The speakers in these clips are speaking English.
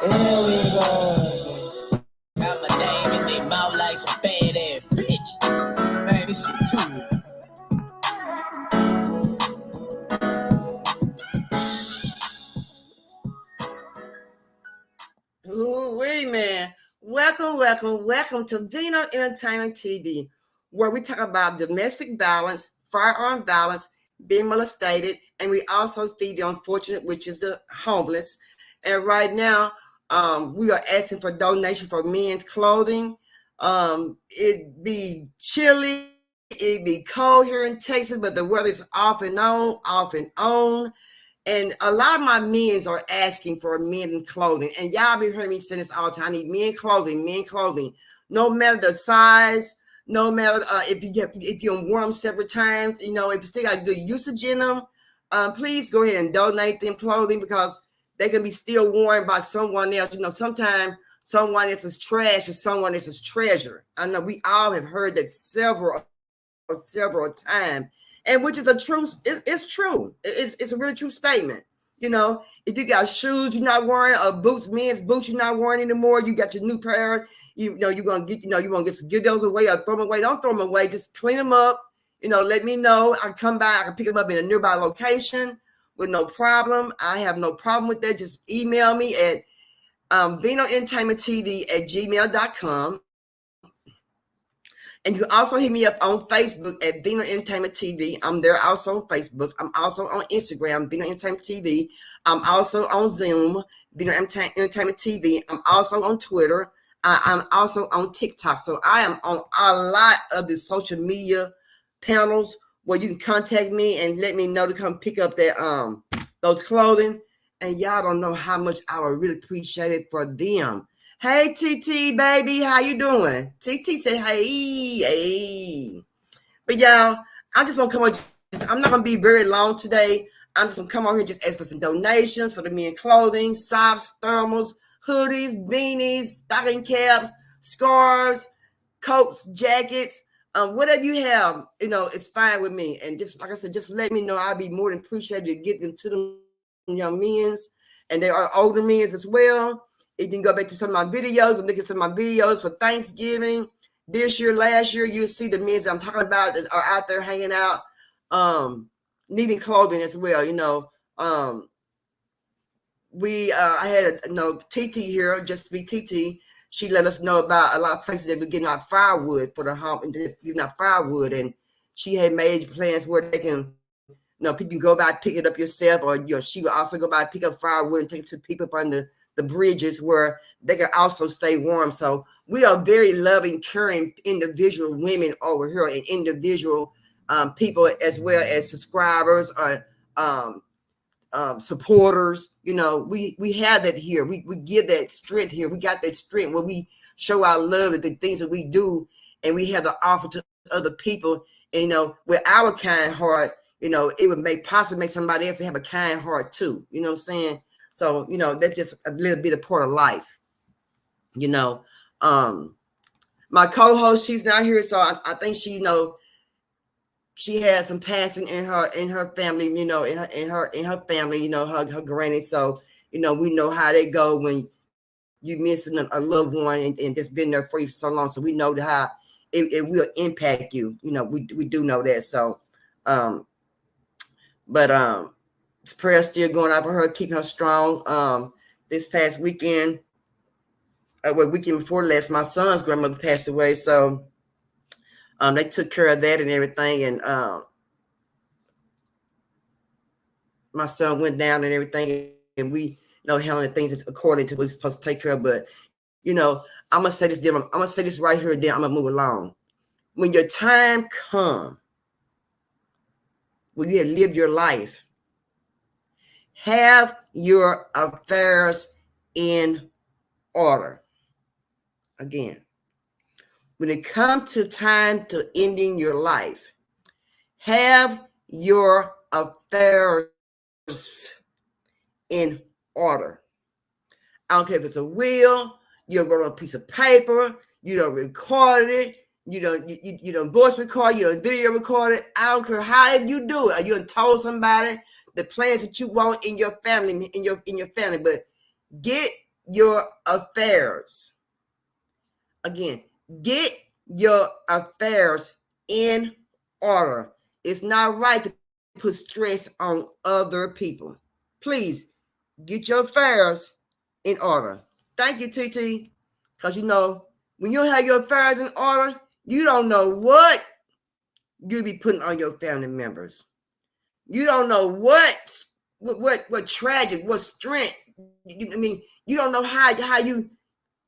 Here we go. Got my name in their mouth like some fat ass bitch. Man, this shit too. Ooh-wee, man. Welcome to Vino Entertainment TV, where we talk about domestic violence, firearm violence, being molested, and we also feed the unfortunate, which is the homeless. And right now, we are asking for donation for men's clothing. It be chilly, it be cold here in Texas, but the weather's off and on. And a lot of my men are asking for men clothing. And y'all be hearing me say this all the time. I need men clothing. No matter the size, no matter if you worn them several times, if you still got good usage in them, please go ahead and donate them clothing because they can be still worn by someone else. Sometimes someone else's trash is someone else's treasure. I know we all have heard that several times, and which is a true. It's true. It's a really true statement. If you got shoes you're not wearing, or men's boots you're not wearing anymore, you got your new pair. You're gonna get. You want to give those away or throw them away. Don't throw them away. Just clean them up. Let me know. I can come by. I can pick them up in a nearby location with no problem. I have no problem with that. Just email me at VinoEntertainmentTV@gmail.com. And you can also hit me up on Facebook at Vino Entertainment TV. I'm there also on Facebook. I'm also on Instagram, Vino Entertainment TV. I'm also on Zoom, Vino Entertainment TV. I'm also on Twitter. I'm also on TikTok. So I am on a lot of the social media panels where you can contact me and let me know to come pick up those clothing. And y'all don't know how much I would really appreciate it for them. Hey, TT, baby, how you doing? TT said, hey. But y'all, I just want to come on. I'm not going to be very long today. I'm just going to come on here and just ask for some donations for the men clothing, socks, thermals, hoodies, beanies, stocking caps, scarves, coats, jackets, whatever you have, it's fine with me. And just like I said, just let me know. I'll be more than appreciated to get them to them young men's, and they are older men's as well. You can go back to some of my videos and look at some of my videos for Thanksgiving this year, last year. You'll see the men I'm talking about that are out there hanging out, needing clothing as well. I had TT here, just to be TT. She let us know about a lot of places that we're getting out firewood for the home and getting out firewood, and she had made plans where they can. People can go by pick it up yourself, or she would also go by pick up firewood and take it to people up on the bridges where they can also stay warm. So we are very loving, caring individual women over here, and individual people as well as subscribers or supporters. We have that here. We give that strength here. We got that strength where we show our love at the things that we do, and we have the offer to other people. And, with our kind heart, it would possibly make somebody else have a kind heart too. You know what I'm saying? So, that's just a little bit of part of life. My co-host, she's not here, so I think she, she had some passing in her family, in her family, her granny. So, we know how they go when you missing a loved one and just been there for you for so long. So we know how it will impact you. We do know that. So, but prayer still going out for her, keeping her strong. This past weekend, weekend before last, my son's grandmother passed away. So they took care of that and everything. And my son went down and everything. And we, handling things according to what we're supposed to take care of. But, I'm going to say this different. I'm going to say this right here. Then I'm going to move along. When your time comes, when you have lived your life, have your affairs in order. Again, when it comes to time to ending your life, have your affairs in order. I don't care if it's a will, you don't write on a piece of paper, you don't record it, you don't voice record, you don't video record it. I don't care how you do it. You done told somebody the plans that you want in your family, in your family, but get your affairs. Again, get your affairs in order. It's not right to put stress on other people. Please get your affairs in order. Thank you, TT. Because you know, when you have your affairs in order, you don't know what you'll be putting on your family members. You don't know what tragic, what strength. I mean, you don't know how you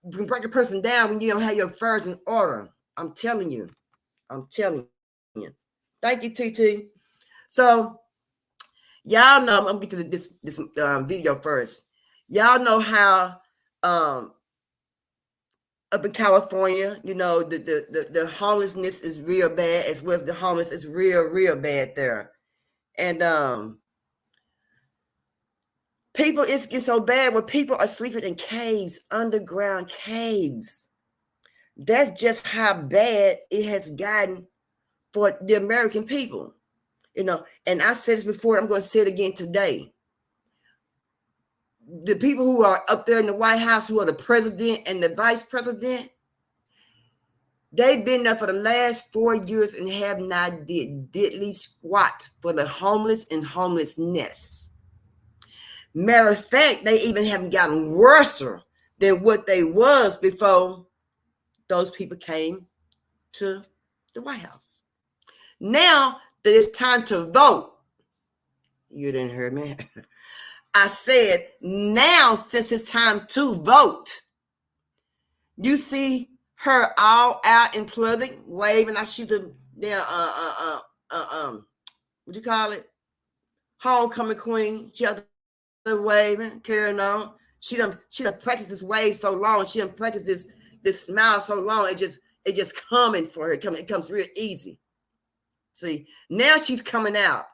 break a person down when you don't have your affairs in order. I'm telling you. Thank you, TT. So, y'all know, I'm gonna get to this video first. Y'all know how up in California, you know, the homelessness is real bad, as well as the homeless is real bad there. And people, it's so bad where people are sleeping in caves, underground caves. That's just how bad it has gotten for the American people. You know, and I said this before, I'm going to say it again today. The people who are up there in the White House, who are the president and the vice president, they've been there for the last 4 years and have not did diddly squat for the homeless and homelessness. Matter of fact, they even haven't gotten worse than what they was before those people came to the White House. Now that it's time to vote, you didn't hear me. I said, now since it's time to vote, you see her all out in public waving like she's what you call it? Homecoming queen. She out there waving, carrying on. She done practiced this wave so long. She done practiced this smile so long. It just coming for her. It comes real easy. See, now she's coming out.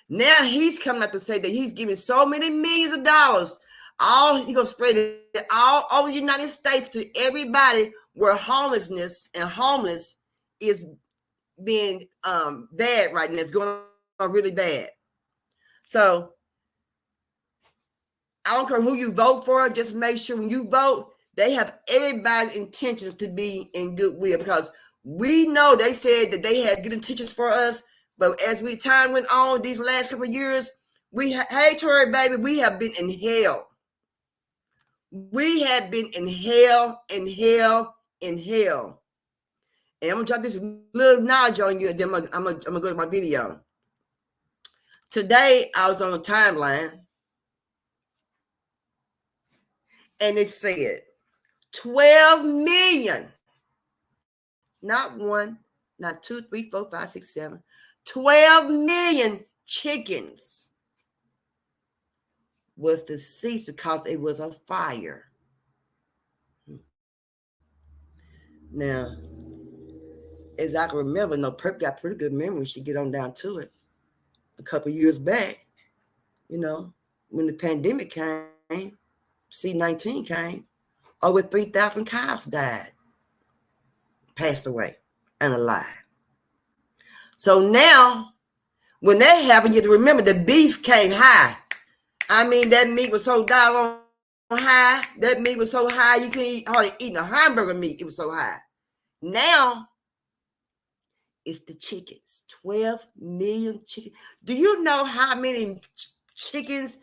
Now he's coming out to say that he's giving so many millions of dollars. He's gonna spread it all over the United States to everybody where homelessness and homeless is being bad right now. It's going on really bad. So I don't care who you vote for, just make sure when you vote, they have everybody's intentions to be in goodwill, because we know they said that they had good intentions for us, but as time went on these last couple of years, hey Tori, baby, we have been in hell. We have been in hell. And I'm gonna drop this little knowledge on you, and then I'm gonna go to my video. Today I was on the timeline, and it said 12 million, not one, not 2, 3, 4, 5, 6, 7, 12 million chickens was deceased because it was a fire. Now, as I can remember, Perp got pretty good memory. She get on down to it. A couple years back, you know, when the pandemic came, C-19 came, over 3,000 cows died, passed away, and alive. So now, when that happened, you have to remember the beef came high. I mean, that meat was so doggone high. That meat was so high you couldn't hardly eat a hamburger meat. It was so high. Now, it's the chickens. 12 million chickens. Do you know how many chickens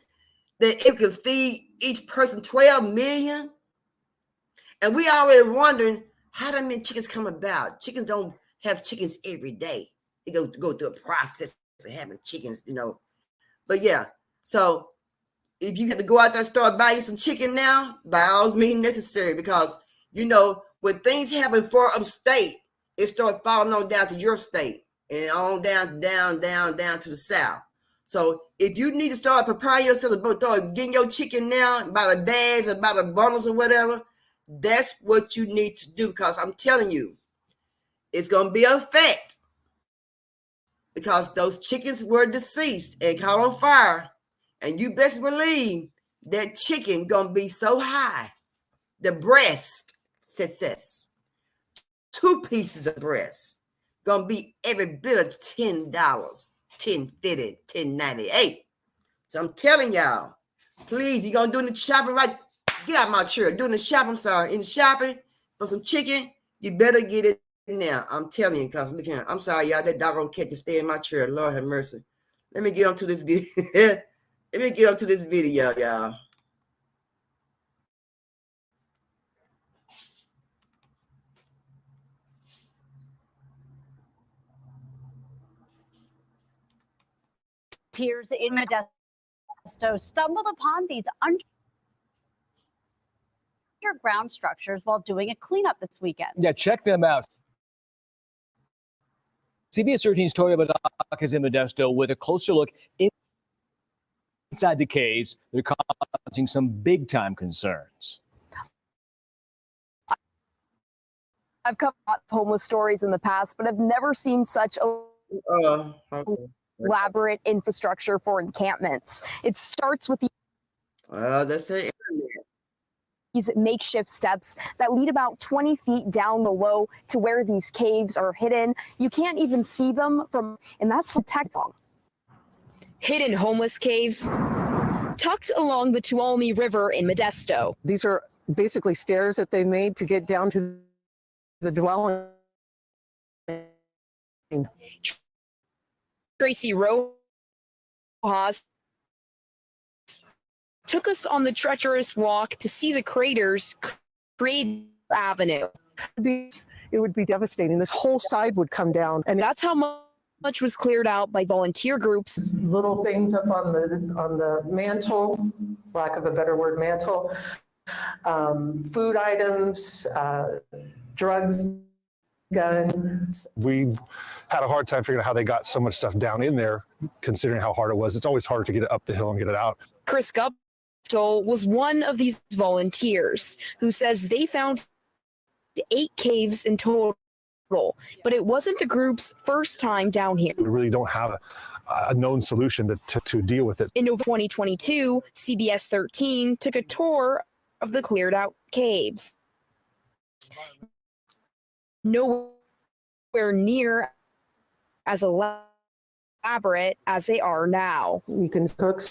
that it could feed each person? 12 million? And we already wondering how many chickens come about. Chickens don't have chickens every day. They go through a process of having chickens, you know. But yeah, so if you have to go out there and start buying some chicken now, by all means necessary, because, you know, when things happen far upstate, it starts falling on down to your state and on down to the south. So if you need to start preparing yourself to start getting your chicken now by the bags or by the bundles or whatever, that's what you need to do, because I'm telling you, it's going to be a fact, because those chickens were deceased and caught on fire, and you best believe that chicken going to be so high, the breast, success, 2 pieces of breast, going to be every bit of $10, $10.50, $10.98. So I'm telling y'all, please, you're going to do the shopping right, Get out my chair. Doing the shopping, sorry. In the shopping for some chicken, you better get it now. I'm telling you, because look here. I'm sorry, y'all. That doggone cat can stay in my chair. Lord have mercy. Let me get onto this video. Let me get onto this video, y'all. Volunteers in Modesto stumbled upon these underground structures while doing a cleanup this weekend. Yeah, check them out. CBS 13's Toria Badak is in Modesto with a closer look inside the caves. They're causing some big-time concerns. I've covered homeless stories in the past, but I've never seen such elaborate infrastructure for encampments. It starts with these makeshift steps that lead about 20 feet down below to where these caves are hidden. You can't even see them from, and that's the tech bomb. Hidden homeless caves tucked along the Tuolumne River in Modesto. These are basically stairs that they made to get down to the dwelling. Tracy Rojas took us on the treacherous walk to see the craters create avenue. It would be devastating. This whole side would come down, and That's how much was cleared out by volunteer groups. little things up on the mantle, lack of a better word, mantle, food items, drugs, guns. We had a hard time figuring out how they got so much stuff down in there, considering how hard it was. It's always hard to get it up the hill and get it out. Chris Guptill was one of these volunteers who says they found 8 caves in total, but it wasn't the group's first time down here. We really don't have a known solution to deal with it. In November 2022, CBS 13 took a tour of the cleared out caves. Nowhere near as elaborate as they are now. You can cook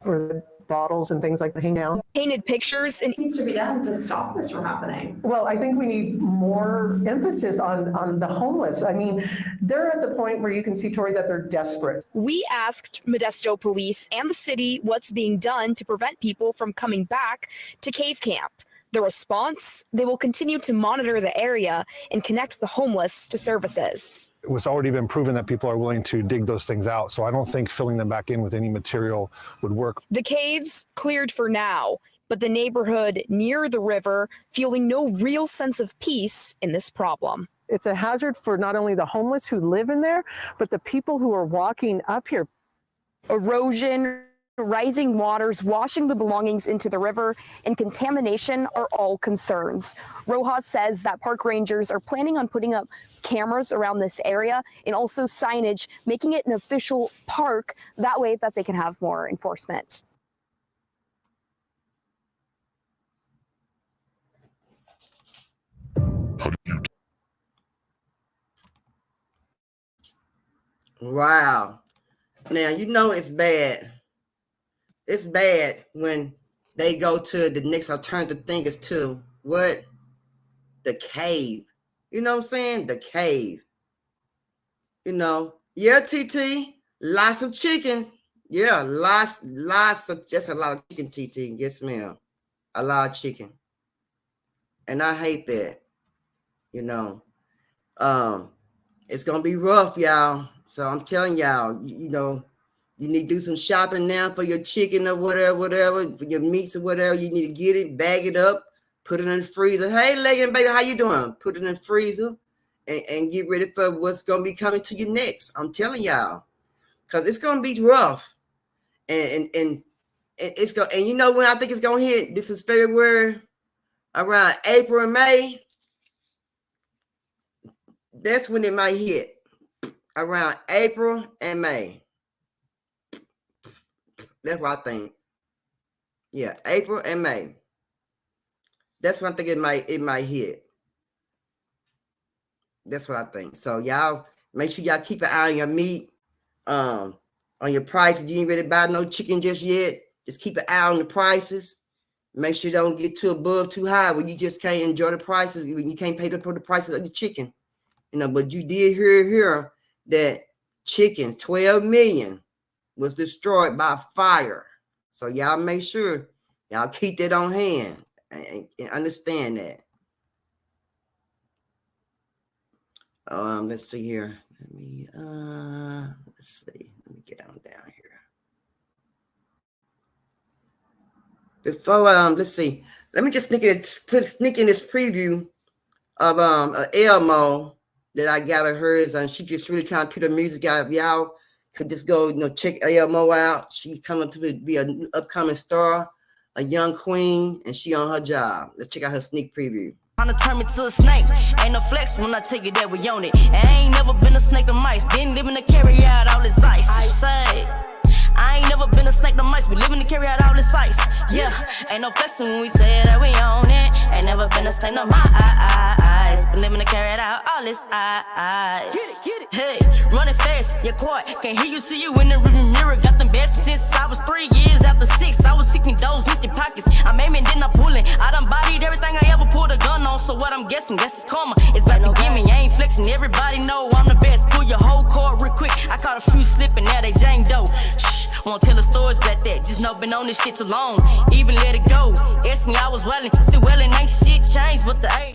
or bottles and things like that hang down. Painted pictures and Needs to be done to stop this from happening. Well, I think we need more emphasis on the homeless. I mean, they're at the point where you can see, Tori, that they're desperate. we asked Modesto police and the city what's being done to prevent people from coming back to cave camp. The response, they will continue to monitor the area and connect the homeless to services. It was already been proven that people are willing to dig those things out. So I don't think filling them back in with any material would work. The caves cleared for now, but the neighborhood near the river feeling no real sense of peace in this problem. It's a hazard for not only the homeless who live in there, but the people who are walking up here. Erosion, rising waters washing the belongings into the river, and contamination are all concerns. Rojas says that park rangers are planning on putting up cameras around this area and also signage, making it an official park. That way that they can have more enforcement. Wow. Now, you know it's bad. It's bad when they go to the next alternative thing is to what? The cave. You know what I'm saying? The cave. You know, yeah, TT, lots of chickens. Yeah, lots of, just a lot of chicken, TT. Yes, ma'am. A lot of chicken. And I hate that. You know, it's going to be rough, y'all. So I'm telling y'all, you know, you need to do some shopping now for your chicken or whatever, for your meats or whatever. You need to get it, bag it up, put it in the freezer. Hey, Leggin, baby, how you doing? Put it in the freezer and get ready for what's going to be coming to you next. I'm telling y'all, because it's going to be rough. And it's going, and you know when I think it's going to hit? This is February, around April and May. That's when it might hit. Around April and May. That's what I think. Yeah, April and May. That's when I think it might hit. That's what I think. So y'all make sure y'all keep an eye on your meat, on your prices. You ain't ready to buy no chicken just yet. Just keep an eye on the prices. Make sure you don't get too above, too high, where you just can't enjoy the prices. You can't pay the prices of the chicken. But you did hear that chickens, 12 million, was destroyed by fire. So y'all make sure y'all keep that on hand and understand that. Let's see here. Let's see. Let me get on down here. Before let's see. Let me just sneak in this preview of Elmo that I got of hers, and she just really trying to put her music out. If y'all could just go, check Elmo out. She's coming to be an upcoming star, a young queen, and she on her job. Let's check out her sneak preview. Trying to turn me to a snake. Ain't no flex when I tell you that we own it. And I ain't never been a snake to mice. Been living to carry out all this ice. I say, I ain't never been a snake to mice. We living to carry out all this ice. Yeah, ain't no flexing when we say that we own it. Ain't never been a snake to mice. Been living to carry out all this ice. Get it. Hey, running fast, you're quiet. Can't hear you, see you in the rearview mirror. Got them best since I was 3 years. After 6, I was seeking those empty pockets. I'm aiming, then I'm pulling. I done bodied everything I ever pulled a gun on. So what I'm guessing, guess it's karma. It's back to give me. I ain't flexing. Everybody know I'm the best. Pull your whole cord real quick. I caught a few slipping, now they Jane Doe. Shh, won't tell the stories about that. Just know been on this shit too long. Even let it go. Ask me, I was wellin'. Still wellin', ain't shit changed, but the age.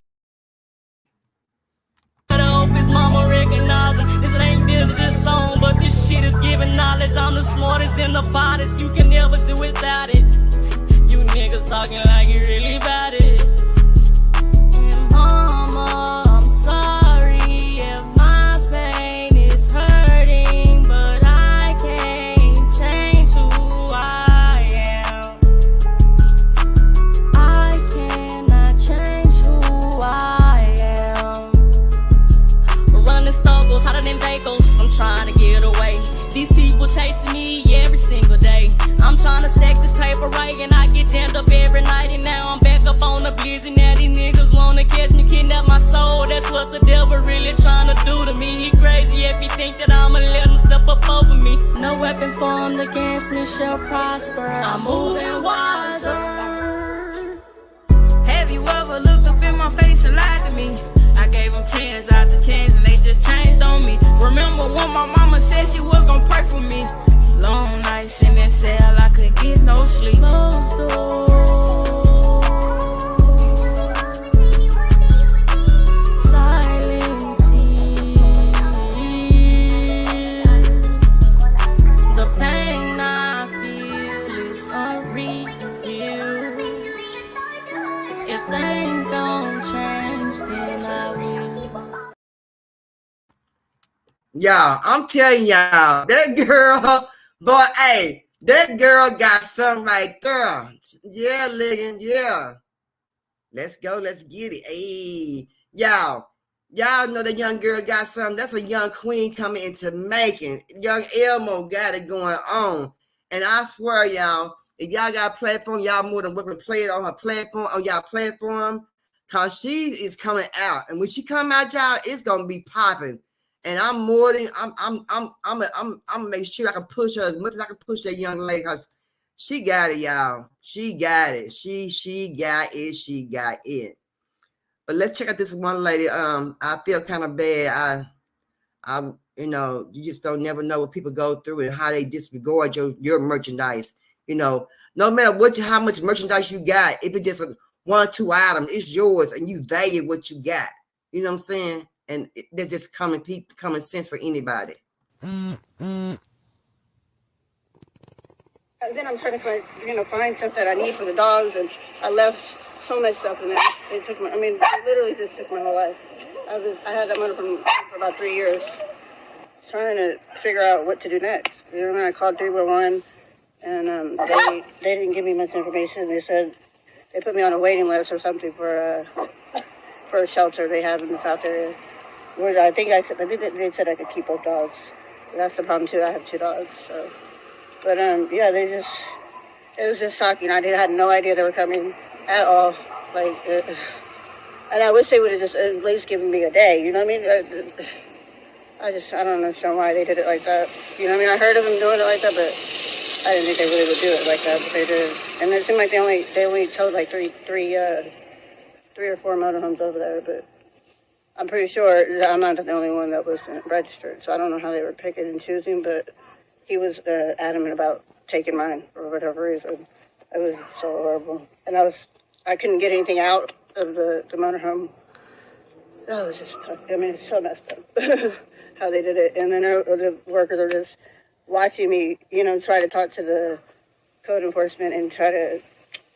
I hope his mama recognizing this ain't good to this song, but this shit is giving knowledge. I'm the smartest and the hottest. You can never sit without it. You niggas talking like you really about it. And mama, I'm sorry if my pain is hurting, but I can't change who I am. I cannot change who I am. Running circles hotter than Vegas. I'm trying to get away. These people chasing me every single day. I'm trying to stack this paper right, and I get jammed up every night. And now I'm back up on the blizzy. Now these niggas wanna catch me, kidnap my soul. That's what the devil really trying to do to me. He crazy if he think that I'ma let him step up over me. No weapon formed against me shall prosper. I'm moving wiser. Have you ever looked up in my face and lied to me? I gave them chance after chance and they just changed on me. Remember when my mama said she was gonna pray for me? Long nights in that cell, I couldn't get no sleep. Closed doors, silent tears. The pain I feel is unreal. If things don't change, then I will. Y'all, I'm telling y'all, that girl, boy, hey, that girl got something right there. Yeah, Ligon, yeah. Let's go, let's get it. Hey, y'all know that young girl got something. That's a young queen coming into making. Young Elmo got it going on. And I swear, y'all, if y'all got a platform, y'all more than welcome to play it on her platform, on y'all platform, because she is coming out. And when she come out, y'all, it's gonna be popping. And I'm more than I'm make sure I can push her as much as I can push that young lady, because she got it, y'all. She got it. She got it. She got it. But let's check out this one lady. I feel kind of bad. I you just don't never know what people go through and how they disregard your merchandise. No matter how much merchandise you got, if it's just 1 or 2 items, it's yours and you value what you got. You know what I'm saying? And there's just common sense for anybody. And then I'm trying to find stuff that I need for the dogs, and I left so much stuff in there. They literally just took my whole life. I had that money for about 3 years, trying to figure out what to do next. I called 311, and they didn't give me much information. They said they put me on a waiting list or something for a shelter they have in the South area. I think they said I could keep both dogs. That's the problem too. I have 2 dogs. So, but it was just shocking. I had no idea they were coming at all. And I wish they would have just at least given me a day. You know what I mean? I don't understand why they did it like that. You know what I mean? I heard of them doing it like that, but I didn't think they really would do it like that, but they did. And it seemed like they only towed like three or four motorhomes over there, but I'm pretty sure I'm not the only one that was registered, so I don't know how they were picking and choosing, but he was adamant about taking mine for whatever reason. It was so horrible. And I couldn't get anything out of the motorhome. Oh, it was just, it's so messed up how they did it. And then the workers are just watching me, try to talk to the code enforcement and try to,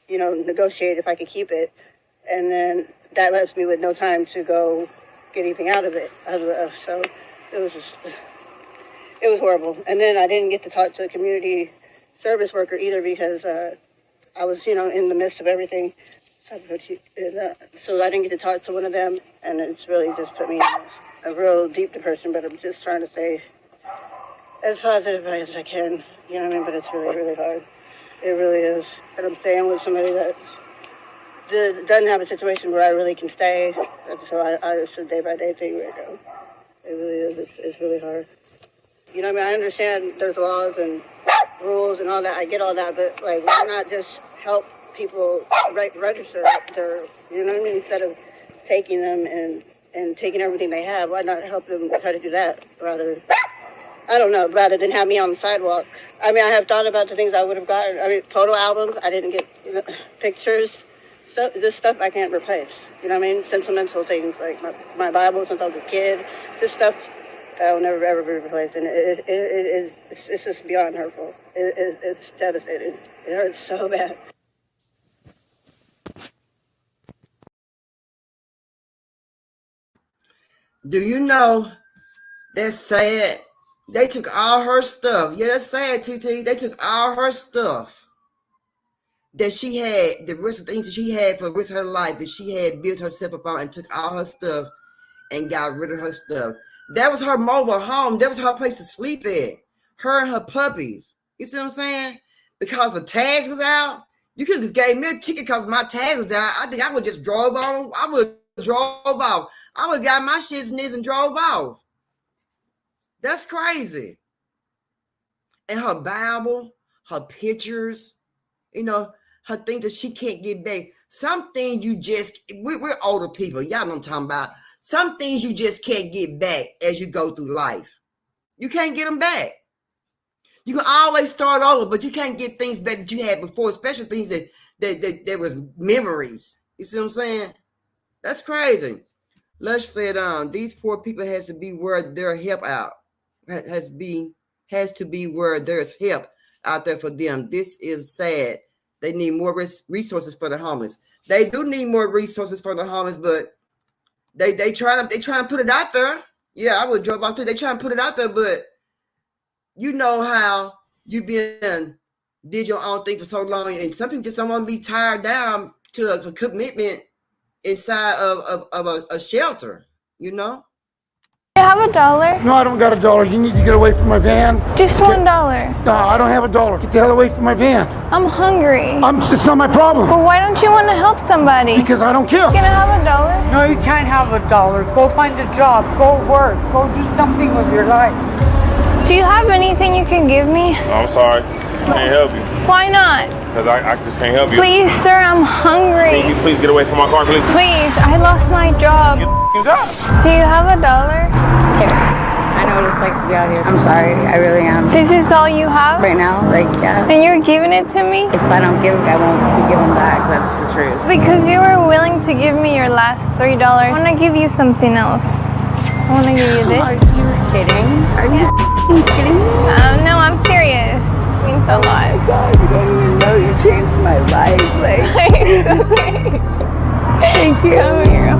negotiate if I could keep it. And then that left me with no time to go get anything out of it. So it was horrible. And then I didn't get to talk to a community service worker either because I was, in the midst of everything. So I didn't get to talk to one of them, and it's really just put me in a real deep depression, but I'm just trying to stay as positive as I can, but it's really, really hard. It really is. And I'm staying with somebody that doesn't have a situation where I really can stay, so it's a day-by-day thing right now. It really is. It's really hard. I understand there's laws and rules and all that. I get all that, but, why not just help people register their, instead of taking them and taking everything they have, why not help them try to do that rather than have me on the sidewalk. I have thought about the things I would have gotten. Photo albums, I didn't get pictures, stuff I can't replace. Sentimental things like my Bible since I was a kid, just stuff that will never ever be replaced. And it's just beyond hurtful. It's devastating. It hurts so bad. Do you know that's sad? They took all her stuff. Yeah, that's sad, TT. They took all her stuff that she had, the rest of the things that she had for the rest of her life that she had built herself up on, and took all her stuff and got rid of her stuff. That was her mobile home. That was her place to sleep at. Her and her puppies. You see what I'm saying? Because the tags was out. You could have just gave me a ticket because my tag was out. I think I would just drove on. I would have drove off. I would have got my shits and this and drove off. That's crazy. And her Bible, her pictures, her things that she can't get back. Some things we're older people. Y'all know what I'm talking about. Some things you just can't get back as you go through life. You can't get them back. You can always start over, but you can't get things back that you had before, especially things that was memories. You see what I'm saying? That's crazy. Lush said, these poor people has to be where their help out. Has to be where there's help out there for them. This is sad. They need more resources for the homeless. They do need more resources for the homeless, but they trying to put it out there. Yeah, I would drove out there. They trying to put it out there, but you know how you did your own thing for so long, and some people just don't want to be tied down to a commitment inside of a shelter, Do you have $1? No, I don't got $1. You need to get away from my van. Just $1. No, I don't have $1. Get the hell away from my van. I'm hungry. It's not my problem. Well, why don't you want to help somebody? Because I don't care. Can I have $1? No, you can't have $1. Go find a job. Go work. Go do something with your life. Do you have anything you can give me? I'm sorry. I can't help you. Why not? Because I just can't help you. Please, sir, I'm hungry. Can you please get away from my car, please? Please, I lost my job. Your job. Do you have $1? Here. I know what it's like to be out here. I'm sorry. I really am. This is all you have? Right now? Yeah. And you're giving it to me? If I don't give it, I won't be giving back. That's the truth. Because you were willing to give me your last $3. I want to give you something else. I want to give you this. Are you kidding? Are you kidding me? No, I'm serious. It means a lot. Oh God, you don't even know you changed my life. Thank you. Come here.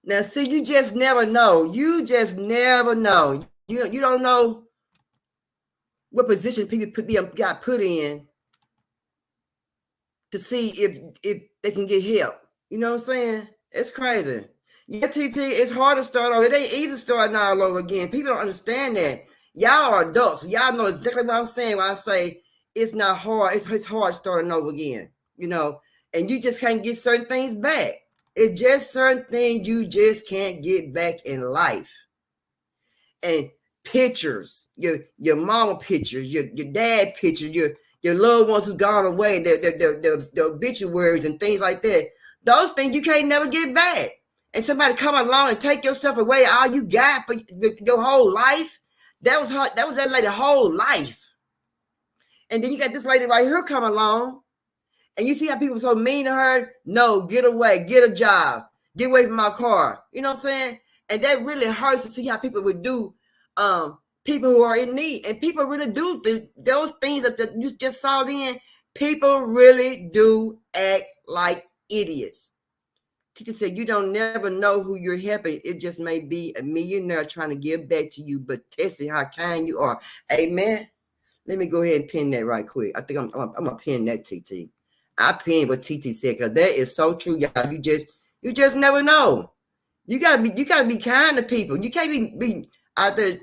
Now, see, you just never know. You just never know. You don't know what position people got put in to see if they can get help. You know what I'm saying? It's crazy. Yeah, TT, it's hard to start over. It ain't easy starting all over again. People don't understand that. Y'all are adults. Y'all know exactly what I'm saying when I say it's not hard. It's hard starting over again, and you just can't get certain things back. It's just certain things you just can't get back in life. And pictures, your mama pictures, your dad pictures, your loved ones who gone away, the obituaries and things like that. Those things you can't never get back. And somebody come along and take yourself away, all you got for your whole life. That was that lady's whole life. And then you got this lady right here come along, and you see how people are so mean to her. No, get away, get a job, get away from my car. You know what I'm saying? And that really hurts to see how people would do people who are in need. And people really do those things that you just saw then. People really do act like idiots. Teacher said, you don't never know who you're helping. It just may be a millionaire trying to give back to you, but testing how kind you are. Amen. Let me go ahead and pin that right quick. I think I'm gonna pin that, TT. I pinned what TT said because that is so true, y'all. You just never know. You gotta be kind to people. You can't be out there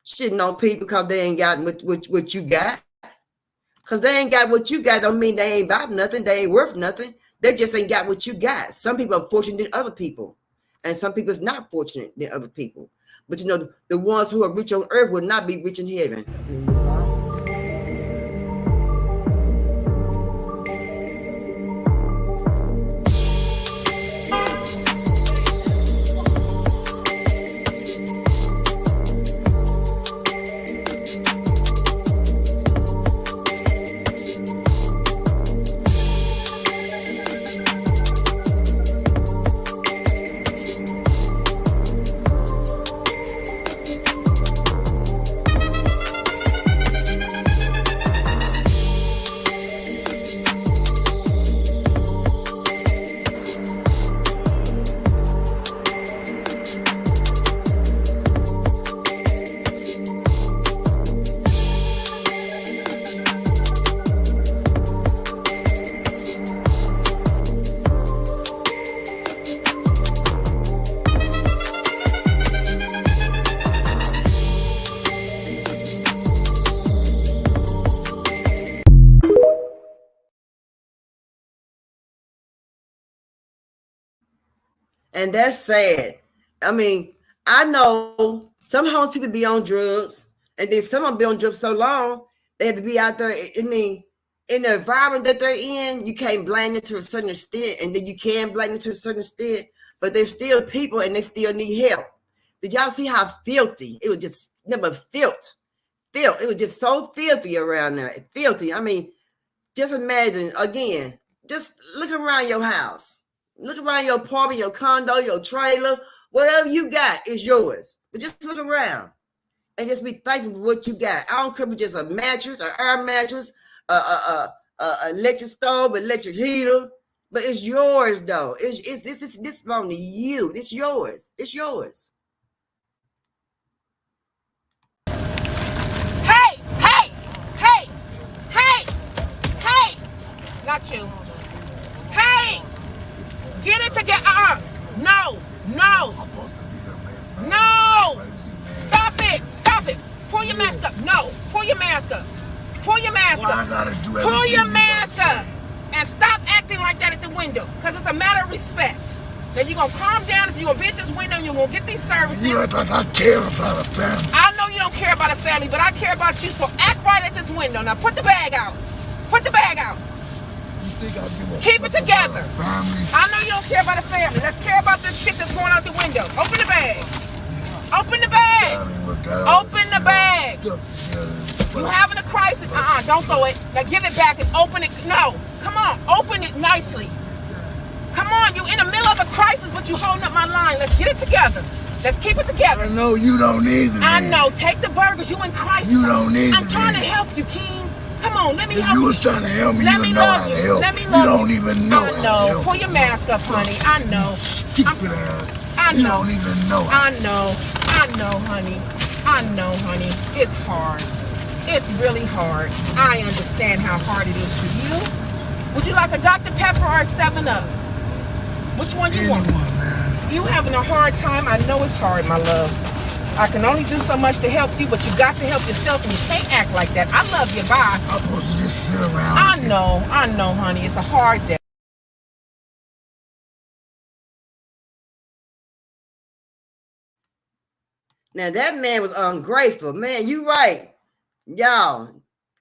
shitting on people because they ain't got what you got. Because they ain't got what you got don't mean they ain't about nothing. They ain't worth nothing. They just ain't got what you got. Some people are fortunate than other people. And some people is not fortunate than other people. But you know, the ones who are rich on earth will not be rich in heaven. And that's sad. I mean, I know some homeless people be on drugs, and then some of them be on drugs so long, they have to be out there. I mean, in the environment that they're in, you can't blame them to a certain extent, and then you can blame them to a certain extent, but they're still people, and they still need help. Did y'all see how filthy? It was just never filth. It was just so filthy around there. Filthy. I mean, just imagine, again, just look around your house. Look around your apartment, your condo, your trailer, whatever you got is yours. But just look around and just be thankful for what you got. I don't care if it's just a mattress, an air mattress, electric stove, electric heater, but it's yours though. This belongs to you. It's yours. It's yours. Hey! Not you. Hey! Get it together. No. Stop it. Pull your mask up. No. Pull your mask up. Pull your mask up. Pull your mask up. And stop acting like that at the window. Because it's a matter of respect. Then you're going to calm down. If you're going to be at this window, you're going to get these services. You act like I care about a family. I know you don't care about a family, but I care about you. So act right at this window. Now put the bag out. Put the bag out. Keep it together. I know you don't care about a family. Let's care about this shit that's going out the window. Open the bag. Open the bag. Open the bag. You having a crisis? Don't throw it. Now give it back and open it. No. Come on. Open it nicely. Come on. You in the middle of a crisis, but you holding up my line. Let's get it together. Let's keep it together. I know you don't either. I know. Take the burgers. You in crisis. You don't need I'm trying to help you, King. Come on, let me help you. You was trying to help me. You know how to help. Let me you don't even know. I know. Pull your mask up, honey. I know. Stupid ass. I know. You don't even know. I know, honey. I know, honey. It's hard. It's really hard. I understand how hard it is for you. Would you like a Dr. Pepper or a 7-Up? Which one you want? Man. You having a hard time? I know it's hard, my love. I can only do so much to help you, but you got to help yourself, and you can't act like that. I love you. Bye. I'm supposed to just sit around. I know, honey. It's a hard day. Now that man was ungrateful. Man, you right. Y'all,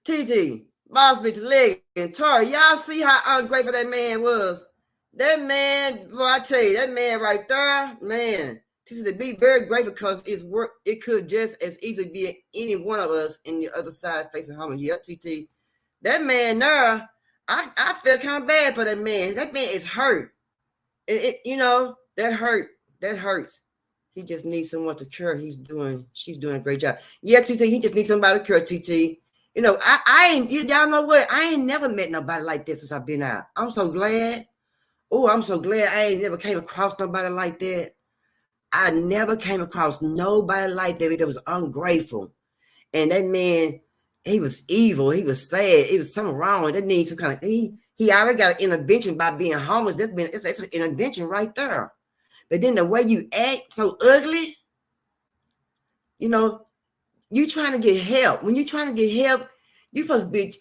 TT, Boss Bitch Leg, and Tori, y'all see how ungrateful that man was? That man, boy, I tell you, that man right there, man, TT, to be very grateful because it's work. It could just as easily be any one of us in the other side facing home. Yeah, TT, that man there, I feel kind of bad for that man. That man is hurt. That hurt. That hurts. He just needs someone to care. She's doing a great job. Yeah, TT, he just needs somebody to care, TT. I ain't, y'all know what? I ain't never met nobody like this since I've been out. I'm so glad. Oh, I'm so glad I ain't never came across nobody like that. I never came across nobody like that was ungrateful. And that man, he was evil. He was sad. It was something wrong. That needs some kind of, he already got an intervention by being homeless. It's an intervention right there. But then the way you act so ugly, you trying to get help. When you're trying to get help, you're supposed to be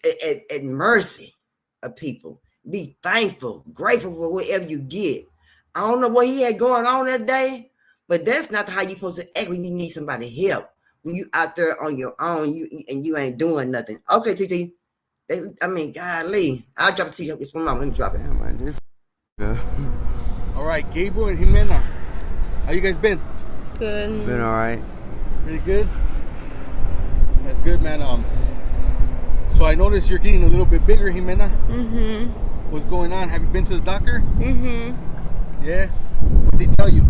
at mercy of people. Be thankful, grateful for whatever you get. I don't know what he had going on that day, but that's not how you're supposed to act when you need somebody help. When you out there on your own, you ain't doing nothing. Okay, TT. Golly. I'll drop it to you. It's my mom. Let me drop it. All right, Gabriel and Jimena. How you guys been? Good. Been all right. Pretty good? That's good, man. So I noticed you're getting a little bit bigger, Jimena. Mm-hmm. What's going on? Have you been to the doctor? Mm-hmm. Yeah? What did they tell you?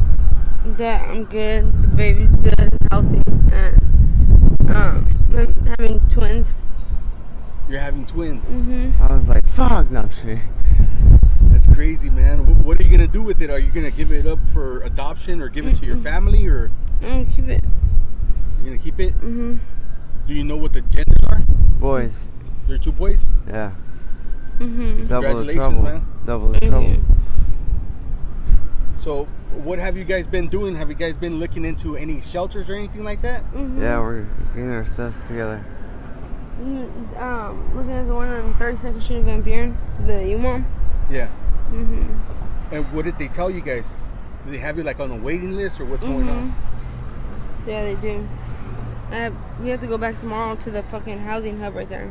That I'm good. The baby's good, healthy, and I'm having twins. You're having twins? Mm-hmm. I was like, fuck, no shit. That's crazy, man. What are you gonna do with it? Are you gonna give it up for adoption or give it to your family, or? I'm gonna keep it. You're gonna keep it? Mm-hmm. Do you know what the genders are? Boys. They're 2 boys? Yeah. Mm-hmm. Double the trouble. Man. Double the trouble. So, what have you guys been doing? Have you guys been looking into any shelters or anything like that? Mm-hmm. Yeah, we're getting our stuff together. Looking at the one on 32nd Street in Van Buren, the U-Mom. Yeah. Mm-hmm. And what did they tell you guys? Did they have you like on a waiting list, or what's going on? Yeah, they do. We have to go back tomorrow to the fucking housing hub right there.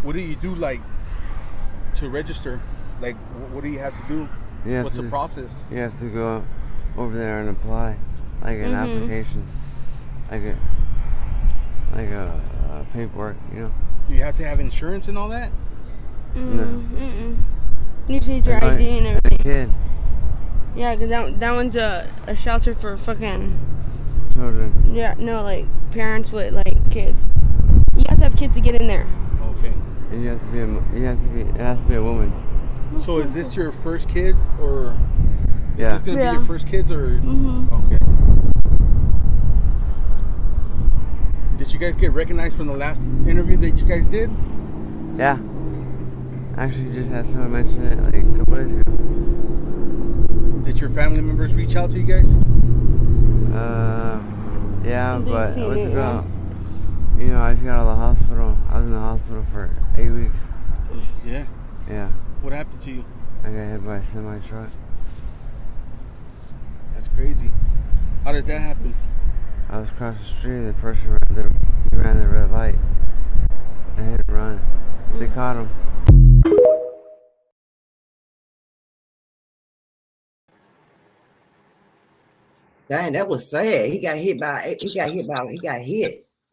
What do you do, like, to register? Like, what do you have to do? What's the process? You have to go over there and apply, like an application, like a paperwork, Do you have to have insurance and all that? No. You just need your ID and everything. A kid. Yeah, because that one's a shelter for fucking children. Yeah, no, like parents with like kids. You have to have kids to get in there. Okay. And it has to be a woman. So is this your first kid, or is Yeah. this gonna be your first kids, or? Okay. Did you guys get recognized from the last interview that you guys did? Yeah. Actually, just had someone mention it like a couple days ago. Did your family members reach out to you guys? Yeah, but what's it called? I just got out of the hospital. I was in the hospital for 8 weeks. Yeah. Yeah. What happened to you? I got hit by a semi truck. That's crazy. How did that happen? I was across the street. The person ran the red light. I hit and run. They caught him. Dang, that was sad. He got hit.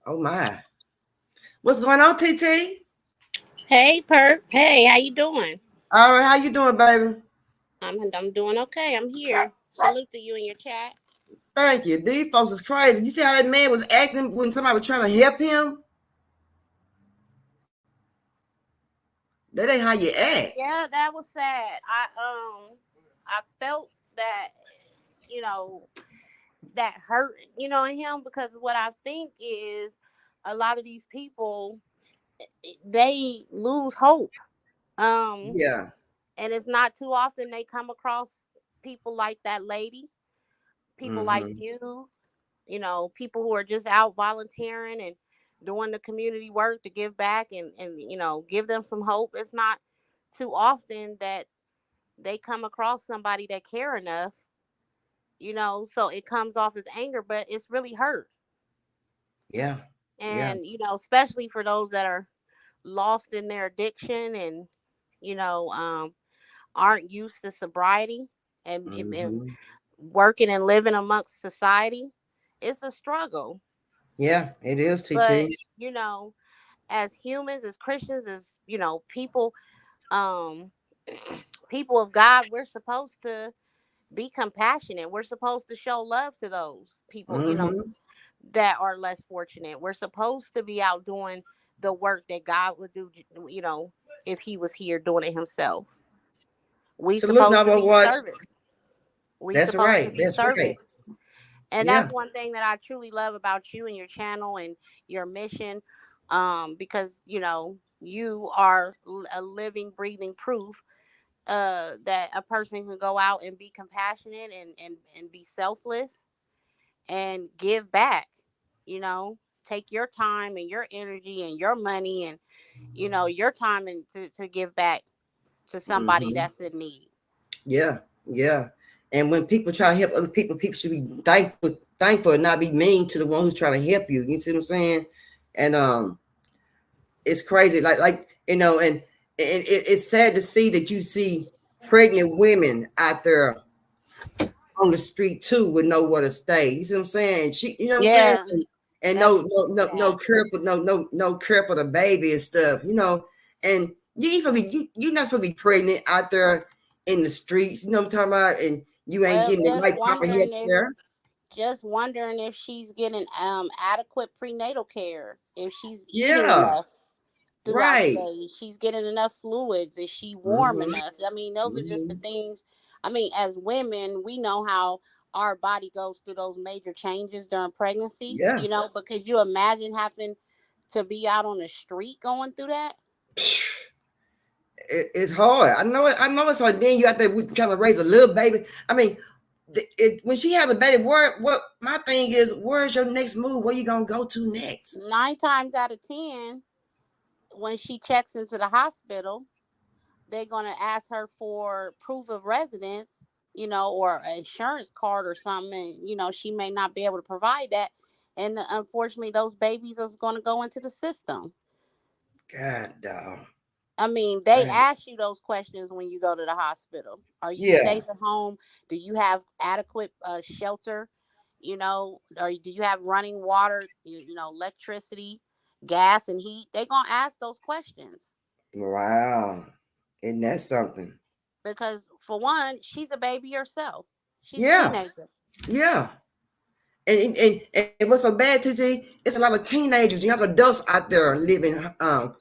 Oh my. What's going on, TT? Hey, Perk. Hey, how you doing? All right, how you doing, baby? I'm doing okay. I'm here. Salute to you in your chat. Thank you. These folks is crazy. You see how that man was acting when somebody was trying to help him? That ain't how you act. Yeah, that was sad. I felt that, that hurt, in him, because what I think is a lot of these people, they lose hope. Yeah. And it's not too often they come across people like that lady, people like you, people who are just out volunteering and doing the community work to give back and give them some hope. It's not too often that they come across somebody that care enough so it comes off as anger, but it's really hurt. Yeah. And, especially for those that are lost in their addiction and, aren't used to sobriety and working and living amongst society, it's a struggle. Yeah, it is, TT. But, as humans, as Christians, as, people, people of God, we're supposed to be compassionate. We're supposed to show love to those people, that are less fortunate. We're supposed to be out doing the work that God would do, if he was here doing it himself. We supposed to be servants. That's right. That's right. And that's one thing that I truly love about you and your channel and your mission, because, you are a living, breathing proof that a person can go out and be compassionate and be selfless and give back, take your time and your energy and your money and, your time and to give back to somebody that's in need. Yeah. Yeah. And when people try to help other people, people should be thankful and not be mean to the one who's trying to help you. You see what I'm saying? And it's crazy. And it's sad to see that you see pregnant women out there on the street too with nowhere to stay. You see what I'm saying? What I'm saying? And no care for no care for the baby and stuff, and you're not supposed to be pregnant out there in the streets, you know what I'm talking about? And you ain't getting the right proper help there. Just wondering if she's getting adequate prenatal care, if she's eating enough throughout the day, she's getting enough fluids, is she warm enough? I mean, those are just the things. I mean, as women, we know how our body goes through those major changes during pregnancy, but could you imagine having to be out on the street going through that? It's hard. I know it's hard. Then you out there trying to raise a little baby. I mean, when she has a baby, what my thing is, where's your next move? Where you gonna go to next? 9 times out of 10, when she checks into the hospital, they're gonna ask her for proof of residence, or an insurance card or something. And, she may not be able to provide that, and unfortunately, those babies are going to go into the system. God, dog. I mean, they ask you those questions when you go to the hospital. Are you safe at home? Do you have adequate shelter? Or do you have running water, electricity, gas, and heat? They're going to ask those questions. Wow. Isn't that something? Because, for one, she's a baby herself. She's a teenager. Yeah. And what's so bad, TT, it's a lot of teenagers, young adults out there living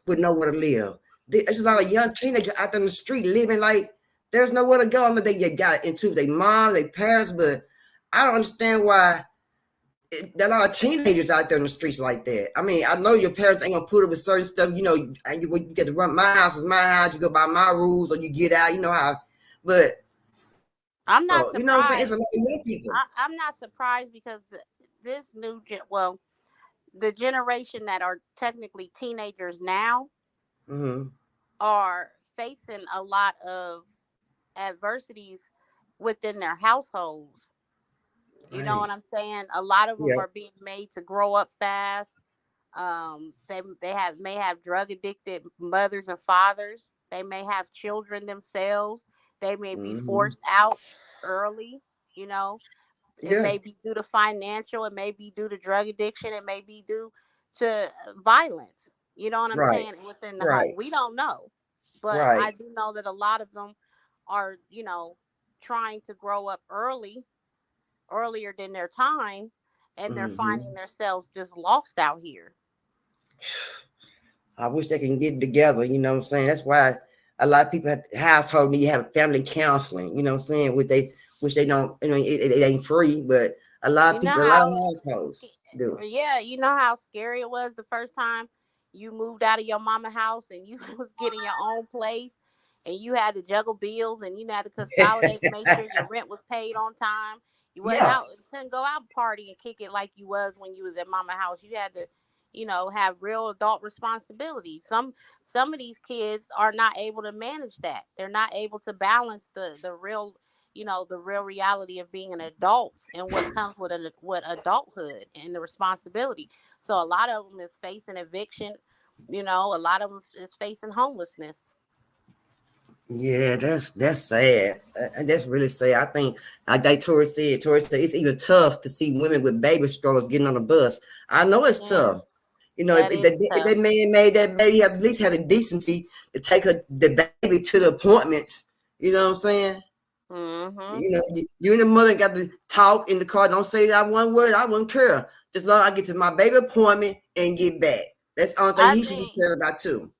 with nowhere to live. There's a lot of young teenagers out there in the street living like there's nowhere to go. I mean, they got into their mom, their parents, but I don't understand why there are a lot of teenagers out there in the streets like that. I mean, I know your parents ain't gonna put up with certain stuff. You get to run. My house is my house. You go by my rules, or you get out. You know how. But I'm not surprised. You know what I'm saying? It's a lot of young people. I'm not surprised because this the generation that are technically teenagers now are facing a lot of adversities within their households. You know what I'm saying? A lot of them are being made to grow up fast. They may have drug addicted mothers and fathers. They may have children themselves. They may be forced out early. It may be due to financial. It may be due to drug addiction. It may be due to violence. You know what I'm saying? Within the home, we don't know, but I do know that a lot of them are, trying to grow up earlier than their time, and they're finding themselves just lost out here. I wish they can get it together. You know what I'm saying? That's why a lot of people at the household need to have family counseling. You know what I'm saying? Which they don't. I mean, it ain't free, but a lot of people, a lot of households do. Yeah, you know how scary it was the first time you moved out of your mama house and you was getting your own place, and you had to juggle bills and you had to consolidate to make sure your rent was paid on time. You went out, you couldn't go out and party and kick it like you was when you was at mama house. You had to, have real adult responsibility. Some of these kids are not able to manage that. They're not able to balance the real, the real reality of being an adult and what comes with adulthood and the responsibility. So a lot of them is facing eviction. A lot of them is facing homelessness. Yeah, that's sad. That's really sad. I think, like Tori said, it's even tough to see women with baby strollers getting on the bus. I know it's tough. If that man made that baby, have at least have the decency to take the baby to the appointments. You know what I'm saying? Mm-hmm. You and the mother got to talk in the car. Don't say that one word. I wouldn't care. Just long I get to my baby appointment and get back. That's the only thing he should be caring about too.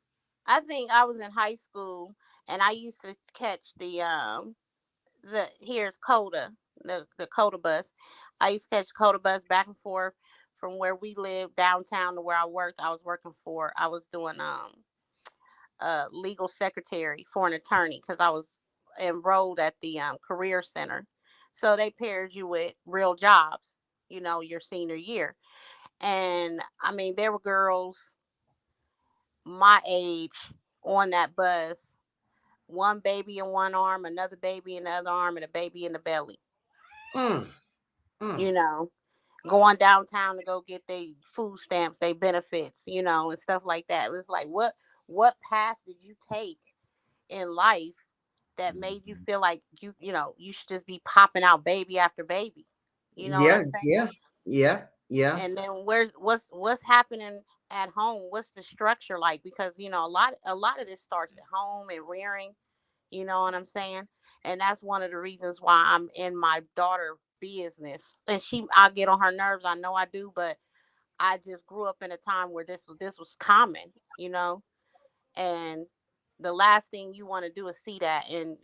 I think I was in high school and I used to catch here's CODA, the CODA bus. I used to catch CODA bus back and forth from where we lived downtown to where I worked. I was doing legal secretary for an attorney because I was enrolled at the career center. So they paired you with real jobs, your senior year. And I mean, there were girls my age on that bus, one baby in one arm, another baby in the other arm, and a baby in the belly. Going downtown to go get their food stamps, their benefits, and stuff like that. It's like, what path did you take in life that made you feel like you should just be popping out baby after baby? What I'm saying? Yeah. And then what's happening at home? What's the structure like? Because a lot of this starts at home and rearing. You know what I'm saying? And that's one of the reasons why I'm in my daughter business. And I get on her nerves. I know I do, but I just grew up in a time where this was common, and the last thing you want to do is see that. And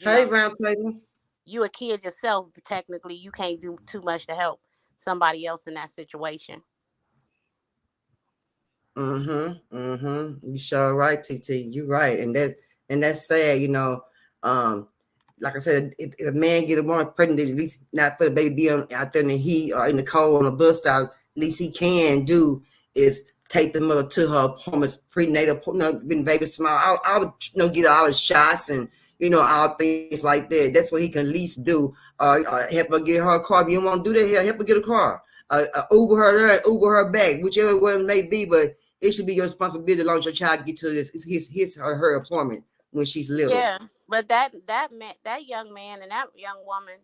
you a kid yourself, technically you can't do too much to help somebody else in that situation. You sure right, TT. You're right. And that's sad, like I said, if a man get a woman pregnant, at least not for the baby be out there in the heat or in the cold on a bus stop, at least he can do is take the mother to her appointments, prenatal, when baby small. I would, get all the shots and, all things like that. That's what he can at least do. Help her get her a car. If you don't want to do that, help her get a car. Uber her there and Uber her back, whichever one it may be, but it should be your responsibility as long as your child get to his or her appointment when she's little. Yeah, but that young man and that young woman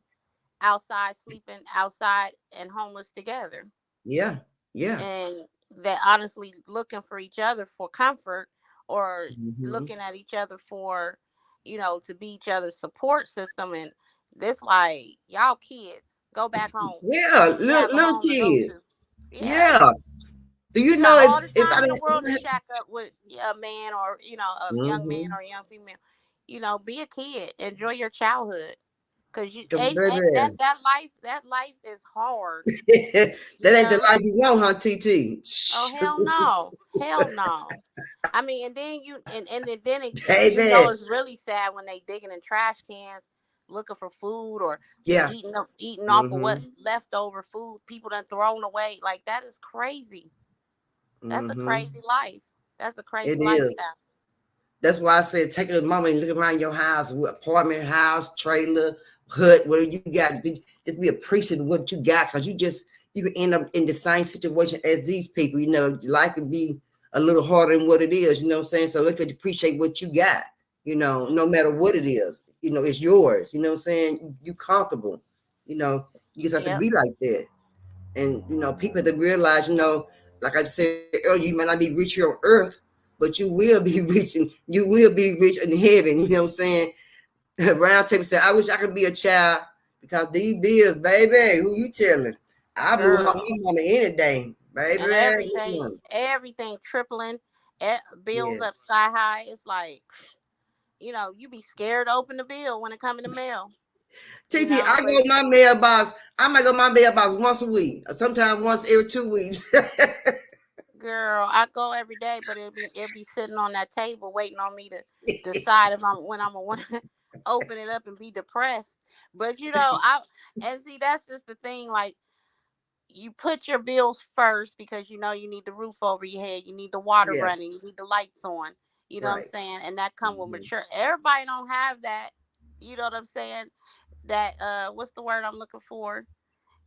sleeping outside and homeless together. Yeah. And they're honestly looking for each other for comfort or looking at each other for, to be each other's support system. And this like, y'all kids, go back home. Yeah, little kids. Yeah. Do you know all the time in the world to shack up with a man or a young man or a young female? Be a kid, enjoy your childhood, because that life is hard. That ain't the life you want, huh, TT? Oh hell no. I mean, and then it's really sad when they digging in trash cans looking for food or eating off of what leftover food people done thrown away. Like, that is crazy. That's a crazy life. That's a crazy lifestyle. That's why I said take a moment and look around your house, apartment, house, trailer, hut, whatever you got. Just be appreciative of what you got, because you can end up in the same situation as these people. Life can be a little harder than what it is. You know what I'm saying? So look, appreciate what you got. No matter what it is, it's yours. You know what I'm saying? You comfortable. You just have to be like that. And people have to realize, like I said earlier, you might not be rich here on earth, but you will be rich and you will be rich in heaven. You know what I'm saying? Round Table said, I wish I could be a child, because these bills, baby, who you telling? I move my mama any day, baby. And everything tripling, bills up sky high. It's like, you be scared to open the bill when it come in the mail. TT, I go my mailbox. I might go my mailbox once a week, or sometimes once every 2 weeks. Girl, I go every day, but it'll be sitting on that table waiting on me to decide when I'm gonna want to open it up and be depressed. But that's just the thing. Like, you put your bills first because you need the roof over your head, you need the water running, you need the lights on. You know what I'm saying? And that comes with mature. Everybody don't have that. You know what I'm saying? what's the word I'm looking for?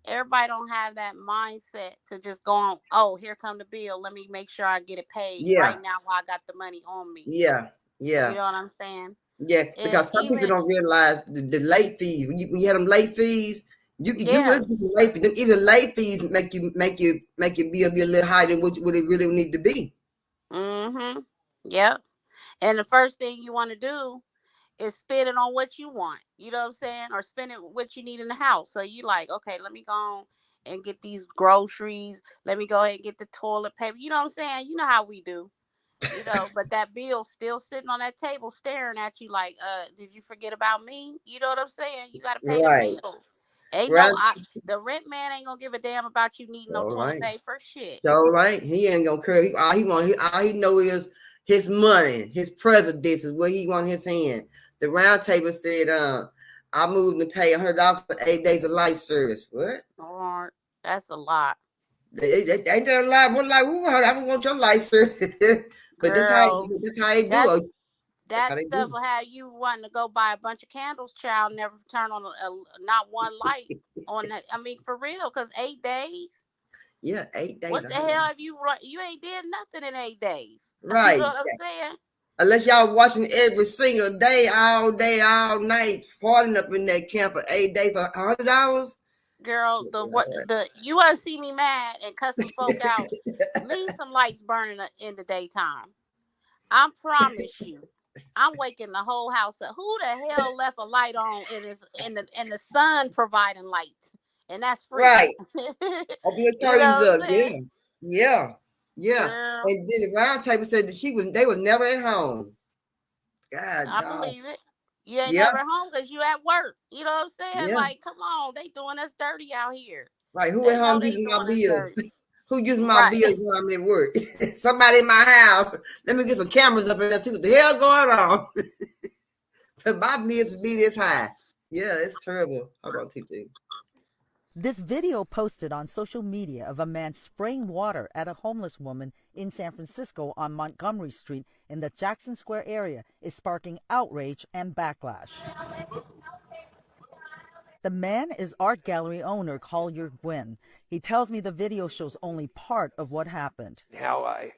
Everybody don't have that mindset to just go on, oh, here come the bill. Let me make sure I get it paid right now while I got the money on me. Yeah. You know what I'm saying? Yeah, because some people don't realize the late fees. When you have them late fees, you will get some late fees. Even late fees make your bill be a little higher than what it really need to be. Yep. And the first thing you want to do is spend it on what you want. You know what I'm saying? Or spend it what you need in the house. So you like, okay, let me go on and get these groceries. Let me go ahead and get the toilet paper. You know what I'm saying? You know how we do. You know, but that bill still sitting on that table staring at you like, did you forget about me? You know what I'm saying? You got to pay the bill. The rent man ain't gonna give a damn about you needing no toilet paper. Shit. So he ain't gonna care. All he know is his money, his presidents is what he want in his hand. The round table said, I moved to pay $100 for 8 days of light service. What? Lord, that's a lot. Ain't that a lot? One like, I don't want your light service. But that's how they do. That stuff will have you wanting to go buy a bunch of candles, child. Never turn on not one light on that. I mean, for real, because 8 days. Yeah, 8 days. What the hell have you ain't did nothing in 8 days? Right. You know what I'm saying? Unless y'all watching every single day, all night, partying up in that camp for 8 days for $100. Girl, you want to see me mad and cussing folk out? Leave some lights burning in the daytime. I promise you, I'm waking the whole house up. Who the hell left a light on in the sun providing light? And that's free. Right. I'll be up. Yeah. Girl. And then the round table said that they was never at home. God, I believe it. You ain't never home because you at work. You know what I'm saying? Yeah. Like, come on, they doing us dirty out here. Right. Who at home using my bills? Who using my bills when I'm at work? Somebody in my house. Let me get some cameras up in there and see what the hell going on. For my bills to be this high. Yeah, it's terrible. Hold on, TT. This video posted on social media of a man spraying water at a homeless woman in San Francisco on Montgomery Street in the Jackson Square area is sparking outrage and backlash. The man is art gallery owner Collier Gwynn. He tells me the video shows only part of what happened. How I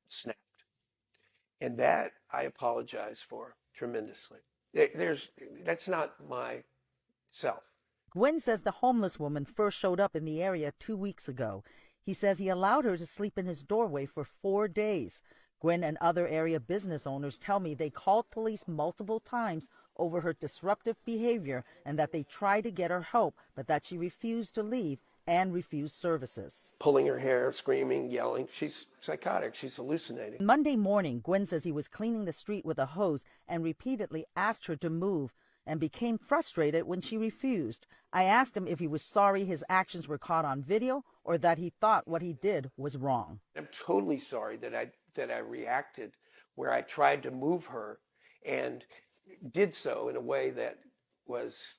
snapped. And that I apologize for tremendously. That's not myself. Gwynn says the homeless woman first showed up in the area 2 weeks ago. He says he allowed her to sleep in his doorway for 4 days. Gwynn and other area business owners tell me they called police multiple times over her disruptive behavior and that they tried to get her help, but that she refused to leave and refused services. Pulling her hair, screaming, yelling. She's psychotic. She's hallucinating. Monday morning, Gwynn says he was cleaning the street with a hose and repeatedly asked her to move and became frustrated when she refused. I asked him if he was sorry his actions were caught on video or that he thought what he did was wrong. I'm totally sorry that I reacted where I tried to move her and did so in a way that was,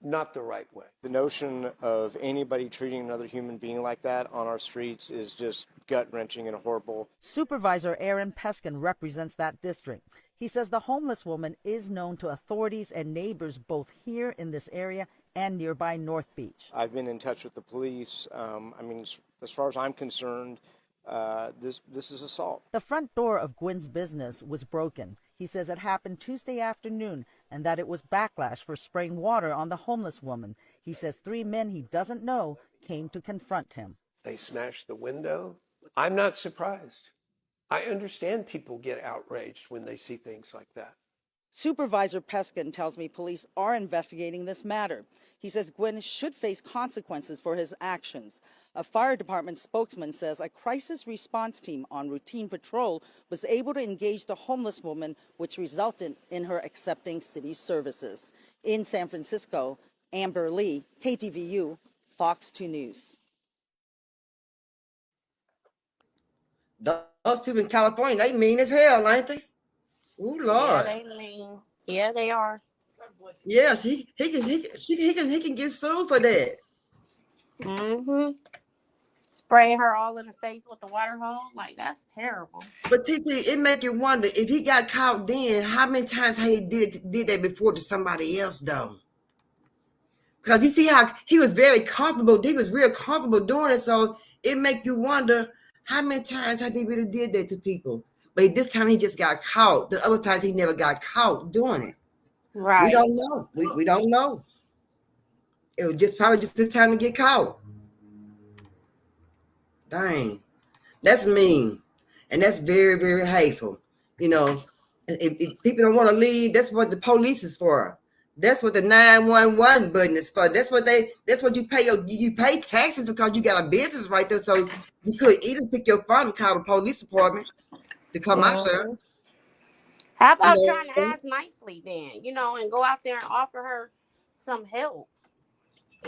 not the right way. The notion of anybody treating another human being like that on our streets is just gut-wrenching and horrible. Supervisor Aaron Peskin represents that district. He says the homeless woman is known to authorities and neighbors both here in this area and nearby North Beach. I've been in touch with the police. As far as I'm concerned, this is assault. The front door of Gwynn's business was broken. He says it happened Tuesday afternoon and that it was backlash for spraying water on the homeless woman. He says 3 men he doesn't know came to confront him. They smashed the window. I'm not surprised. I understand people get outraged when they see things like that. Supervisor Peskin tells me police are investigating this matter. He says Gwynn should face consequences for his actions. A fire department spokesman says a crisis response team on routine patrol was able to engage the homeless woman, which resulted in her accepting city services. In San Francisco, Amber Lee, KTVU, Fox 2 News. Those people in California, they mean as hell, ain't they? Ooh, Lord. Yeah, they mean. Yeah, they are. Yes, he can get sued for that. Mm-hmm. spraying her all in the face with the water hose. Like, that's terrible. But TT, it make you wonder if he got caught then, how many times he did that before to somebody else though? Because you see how he was very comfortable. He was real comfortable doing it. So it make you wonder how many times have he really did that to people? But this time he just got caught. The other times he never got caught doing it. Right. We don't know. We don't know. It was just probably just this time to get caught. Dang. That's mean. And that's very, very hateful. You know, if people don't want to leave, that's what the police is for. That's what the 911 button is for. That's what you pay you pay taxes because you got a business right there. So you could either pick your phone and call the police department to come out there. How about trying to ask nicely then, you know, and go out there and offer her some help?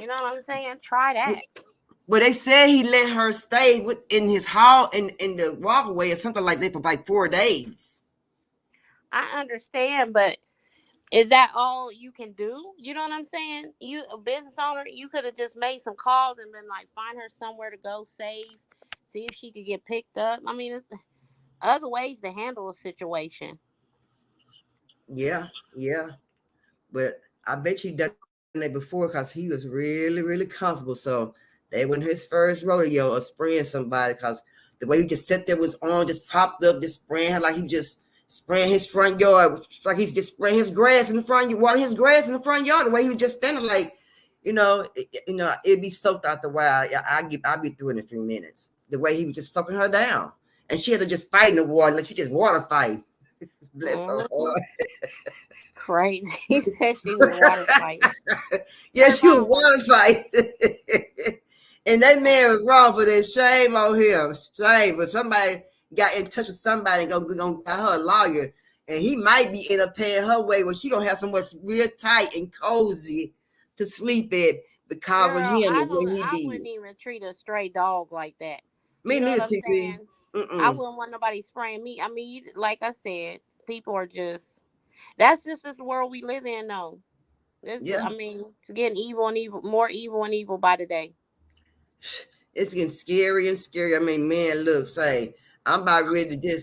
You know what I'm saying? Try that. But they said he let her stay in his hall in the walkway or something like that for like 4 days. I understand, but is that all you can do? You know what I'm saying? You, a business owner, you could have just made some calls and been like, find her somewhere to go safe, see if she could get picked up. I mean, it's other ways to handle a situation. Yeah. But I bet you done that before because he was really, really comfortable. So they wasn't his first rodeo of spraying somebody because the way he just sat there was on, just popped up, just spraying her like he just spraying his front yard, like he's just spraying his grass in the front yard, watering his grass in the front yard. The way he was just standing, like, it'd be soaked out the wild. I'll be through in a few minutes. The way he was just soaking her down, and she had to just fight in the water, like she just water fight. Bless her heart. Crazy. He said she was water fight. Yes, she was water fight. And that man was wrong for that. Shame on him. Shame. But somebody got in touch with somebody and gonna buy her a lawyer, and he might be end up paying her way where she gonna have somewhere real tight and cozy to sleep at because of him and what he did. I wouldn't even treat a stray dog like that. Me neither, TT. I wouldn't want nobody spraying me. I mean, like I said, people are just. That's just this world we live in, though. I mean, it's getting evil and evil, more evil and evil by the day. It's getting scary and scary. I mean, man, look, say. I'm about ready to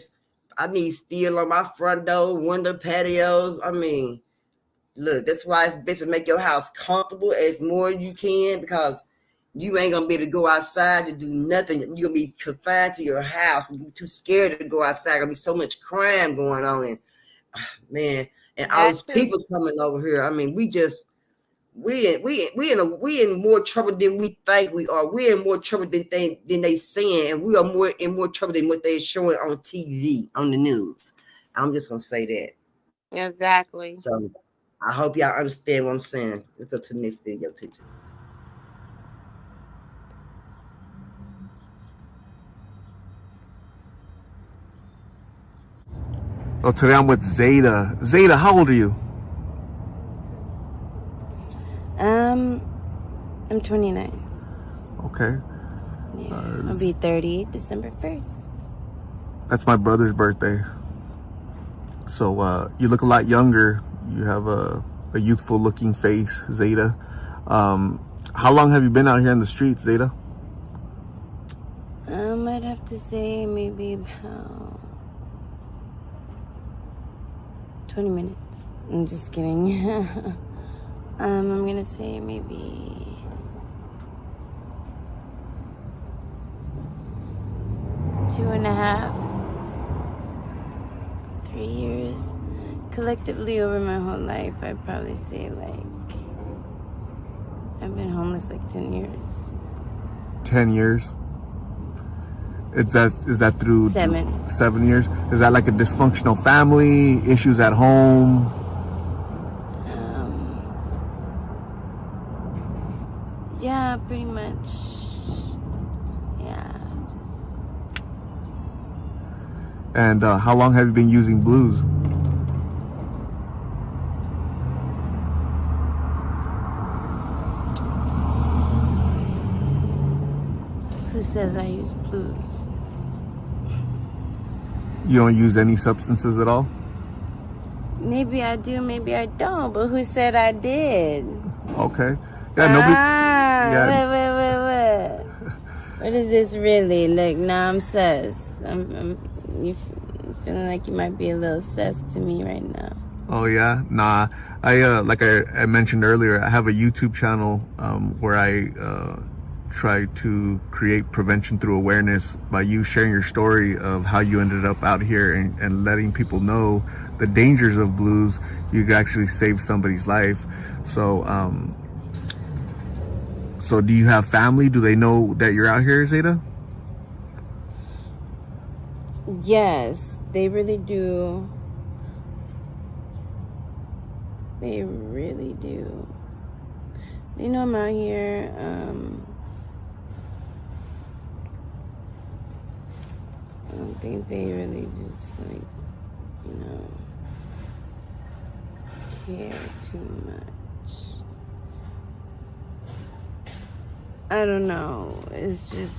I need steel on my front door, window, patios. I mean, look, that's why it's best to make your house comfortable as more as you can because you ain't going to be able to go outside to do nothing. You're going to be confined to your house. You're too scared to go outside. There's going to be so much crime going on. And, man, and all these people coming over here. I mean, we in more trouble than we think we are. We're in more trouble than they saying, and we are in more trouble than what they're showing on TV, on the news. I'm just gonna say that. Exactly. So I hope y'all understand what I'm saying. Let's go to the next video, TT. Oh, today I'm with Zeta. Zeta, how old are you? I'm 29. Okay. Yeah, I'll be 30 December 1st. That's my brother's birthday. So you look a lot younger. You have a youthful looking face, Zeta. How long have you been out here in the streets, Zeta? I'd have to say maybe about 20 minutes. I'm just kidding. I'm gonna say maybe 2.5, 3 years. Collectively over my whole life, I'd probably say like I've been homeless like 10 years. 10 years? Is that through 7 years? Is that like a dysfunctional family, issues at home? Yeah, pretty much. Yeah. And how long have you been using blues? Who says I use blues? You don't use any substances at all? Maybe I do, maybe I don't, but who said I did? Okay. Yeah, nobody. Wait. What is this really? Look, now I'm sus. You feeling like you might be a little sus to me right now. Oh yeah, nah. Like I mentioned earlier, I have a YouTube channel where I try to create prevention through awareness by you sharing your story of how you ended up out here and letting people know the dangers of blues. You could actually save somebody's life. So so do you have family? Do they know that you're out here, Zeta? Yes, they really do. They really do. They know I'm out here. I don't think they really just like, you know, care too much. I don't know. It's just,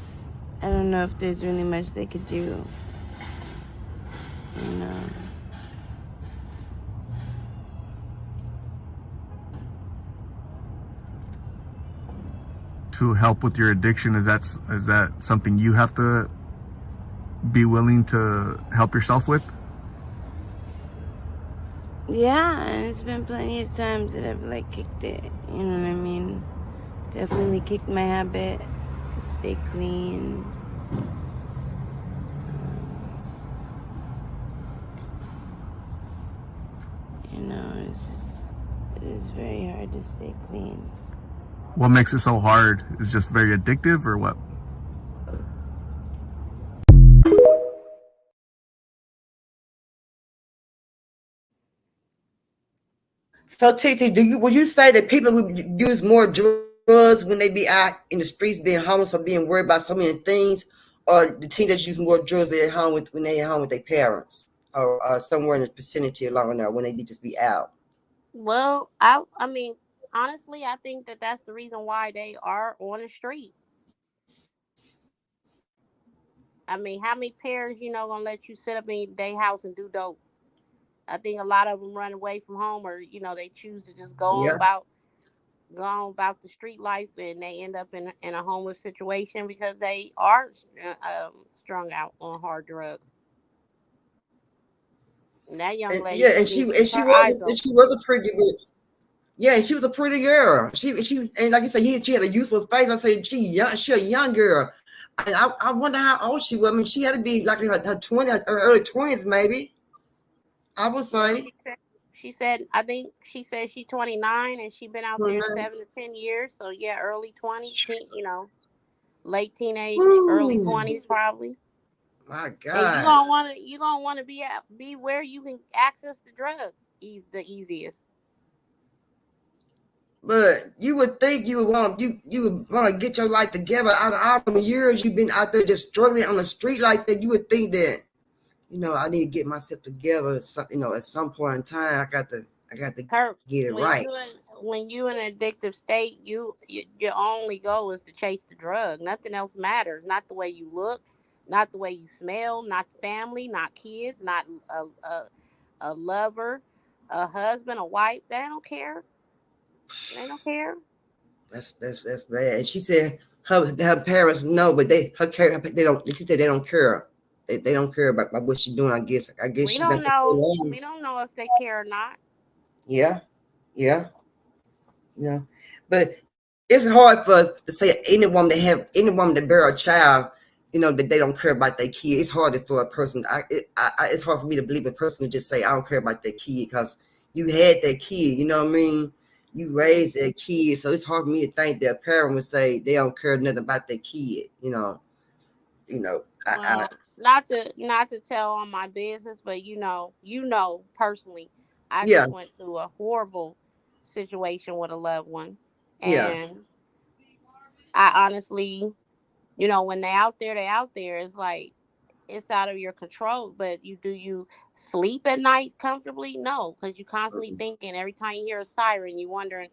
I don't know if there's really much they could do. You know. To help with your addiction, is that something you have to be willing to help yourself with? Yeah, and it's been plenty of times that I've like kicked it. You know what I mean? Definitely kicked my habit. Stay clean. You know, it is very hard to stay clean. What makes it so hard? Is it just very addictive or what? So, TT, would you say that people would use more drugs when they be out in the streets being homeless or being worried about so many things, or the teenagers use more drugs when they at home with their parents, or somewhere in the vicinity along there when they just be out? Well, I mean, honestly, I think that that's the reason why they are on the street. I mean, how many parents, gonna let you sit up in their house and do dope? I think a lot of them run away from home, or they choose to just go on about the street life, and they end up in a homeless situation because they are strung out on hard drugs. And that young lady, and she was a pretty good. Yeah, and she was a pretty girl. She and like you said, she had a youthful face. I said she a young girl. And I wonder how old she was. I mean, she had to be like in her 20s, early 20s, maybe. I would say. She said she's 29 and she's been out there 7 to 10 years. So yeah, early 20s, late teenage, early 20s probably. My God. And you gonna want to be where you can access the drugs the easiest. But you would think you would want to get your life together out of all the years you've been out there just struggling on the street like that. You would think that, I need to get myself together. So, at some point in time, I got to get it right. When you in an addictive state, your only goal is to chase the drug. Nothing else matters. Not the way you look, not the way you smell, not family, not kids, not a lover, a husband, a wife. They don't care. They don't care. That's bad. And she said her parents know, but they don't. She said they don't care. They don't care about what she's doing. I guess we don't know. We don't know if they care or not. Yeah. But it's hard for us to say any woman that bear a child, that they don't care about their kid. It's hard for a person. It's hard for me to believe a person to just say I don't care about their kid because you had that kid. You know what I mean? You raised that kid, so it's hard for me to think that a parent would say they don't care nothing about their kid. Not to tell on my business, but personally, I just went through a horrible situation with a loved one, and I honestly, when they out there, it's like it's out of your control. But do you sleep at night comfortably? No, because you're constantly thinking. Every time you hear a siren, you're wondering,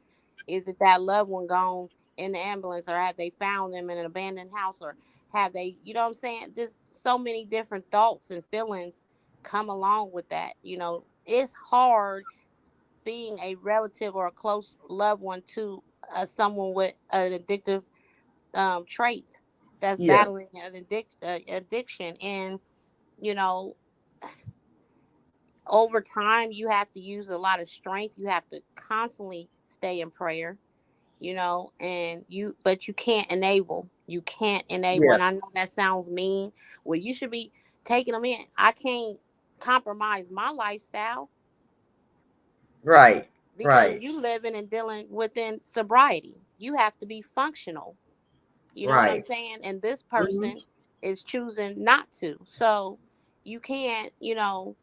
is it that loved one gone in the ambulance, or have they found them in an abandoned house, or have they, you know what I'm saying? There's so many different thoughts and feelings come along with that. It's hard being a relative or a close loved one to someone with an addictive trait. that's Yeah. battling an addiction. And, you know, over time, you have to use a lot of strength. You have to constantly stay in prayer, you know, but you can't enable. You can't enable. Yeah. And I know that sounds mean. Well, you should be taking them in. I can't compromise my lifestyle. Right. Because Right. you living and dealing within sobriety. You have to be functional. You know what I'm Right. saying? And this Mhm. person is choosing not to. So you can't, you know,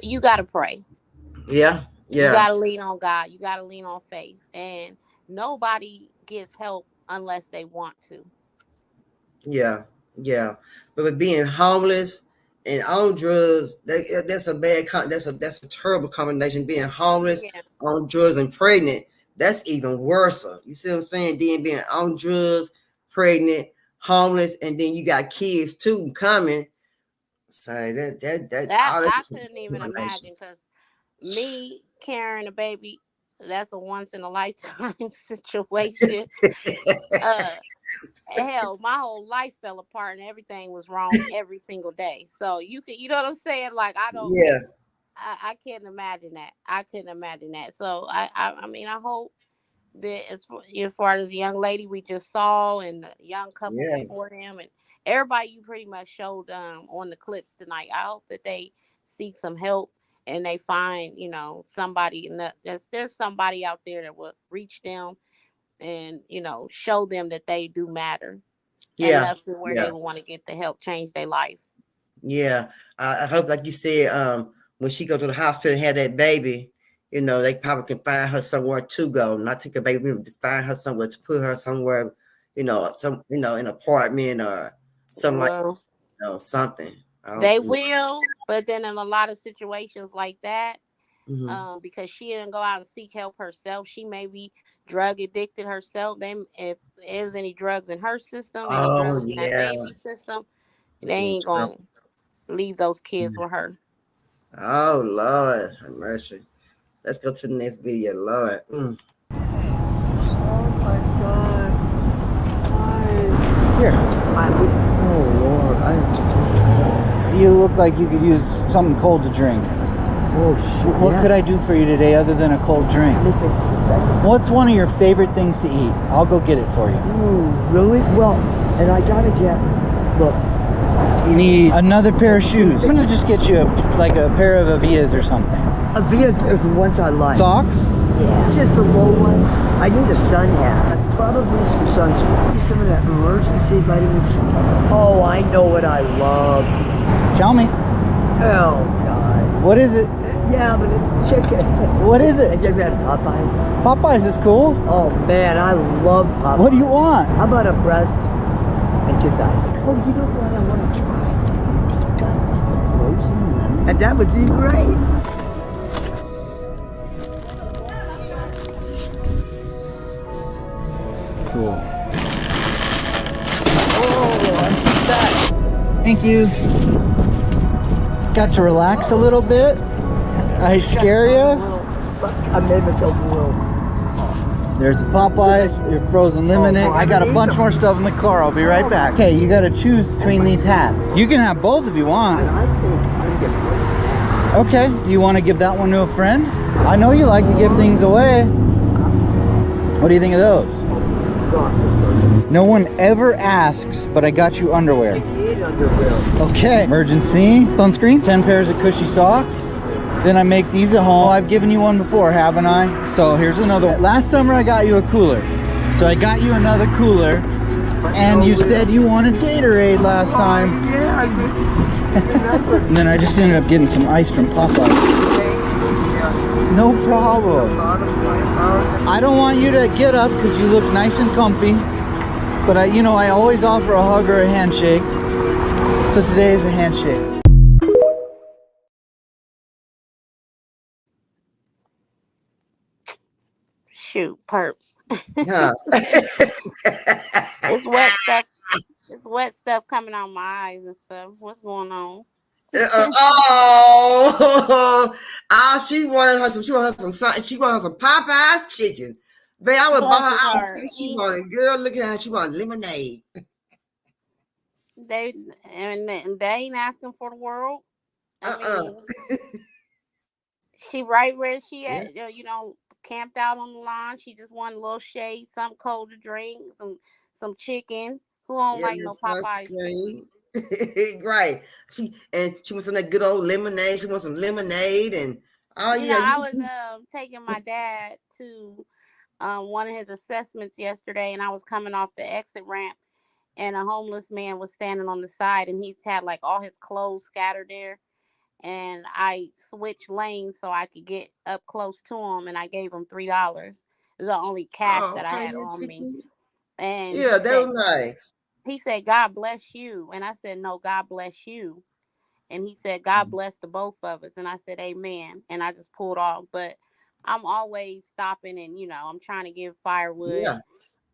you got to pray. Yeah. You Yeah. got to lean on God. You got to lean on faith. And nobody gets help unless they want to. Yeah. Yeah. But with being homeless and on drugs, that's a bad. That's a terrible combination. Being homeless, Yeah. on drugs, and pregnant. That's even worse. You see what I'm saying? Then being on drugs, pregnant, homeless, and then you got kids too coming. Sorry, that all I that's a couldn't even combination. imagine, because me carrying a baby, that's a once in a lifetime situation. Hell, my whole life fell apart and everything was wrong every single day. So you know what I'm saying? Like, Yeah. I can't imagine that. I couldn't imagine that. So I mean, I hope that as far as the young lady we just saw and the young couple Yeah. before them and everybody you pretty much showed on the clips tonight, I hope that they seek some help and they find, you know, somebody there's somebody out there that will reach them and, you know, show them that they do matter Yeah. enough to where Yeah. they will want to get the help, change their life. Yeah. I hope, like you said, when she go to the hospital and have that baby, you know, they probably can find her somewhere to go. Not take a baby, just find her somewhere to put her somewhere, you know, an apartment or something like, Well, you know, something. I don't they know. will, but then in a lot of situations like that, Mhm. because she didn't go out and seek help herself, she may be drug addicted herself. If there's any drugs in her system, any Oh drugs in that yeah. baby system, they In ain't trouble. gonna leave those kids with her. Oh Lord, have mercy. Let's go to the next video, Lord. Oh my God. Here. Oh Lord, I am so. You look like you could use something cold to drink. Oh shit. What could I do for you today other than a cold drink? Let me think for a second. What's one of your favorite things to eat? I'll go get it for you. Ooh, really? Well, and I gotta get. Look. You need another pair of shoes. I'm gonna just get you a pair of Avias or something. Avias are the ones I like. Socks? Yeah. Just a low one. I need a sun hat. Probably some sunscreen. Some of that emergency vitamins. Oh, I know what I love. Tell me. Oh God. What is it? Yeah, but it's chicken. What is it? Have you ever had Popeyes? Popeyes is cool. Oh man, I love Popeyes. What do you want? How about a breast and 2 thighs? Oh, you know what I want to try? It's got like a frozen lemon. And that would be great. Cool. Oh, I'm back. Thank you. Got to relax a little bit. I scare you. I made myself a little. There's the Popeyes, your frozen lemonade. I got a bunch more stuff in the car. I'll be right back. Okay, you got to choose between these hats. You can have both if you want. Okay, do you want to give that one to a friend? I know you like to give things away. What do you think of those? No one ever asks, but I got you underwear. Okay, emergency sunscreen, 10 pairs of cushy socks. Then I make these at home. I've given you one before, haven't I? So here's another one. Last summer I got you a cooler. So I got you another cooler. And you said you wanted Gatorade last time. Yeah, I did. And then I just ended up getting some ice from Popeyes. No problem. I don't want you to get up because you look nice and comfy. But I always offer a hug or a handshake. So today is a handshake. Shoot, perp. Yeah. It's wet stuff. It's wet stuff coming out my eyes and stuff. What's going on? She wanted her some Popeyes chicken. Babe, I would buy Bless her out. her. She wanted, girl, look at her. She wanted lemonade. They ain't asking for the world. I mean, she right where she at, you know, camped out on the lawn. She just wanted a little shade, something cold to drink, some chicken. Who don't like no Popeyes chicken? Right. She wants some that good old lemonade. She wants some lemonade and you know, I was taking my dad to one of his assessments yesterday, and I was coming off the exit ramp, and a homeless man was standing on the side, and he's had like all his clothes scattered there. And I switched lanes so I could get up close to him, and I gave him $3. It's the only cash that I had on me. And yeah, that was nice. He said, "God bless you," and I said, "No, God bless you." And he said, "God bless the both of us," and I said, "Amen." And I just pulled off. But I'm always stopping, and you know, I'm trying to give firewood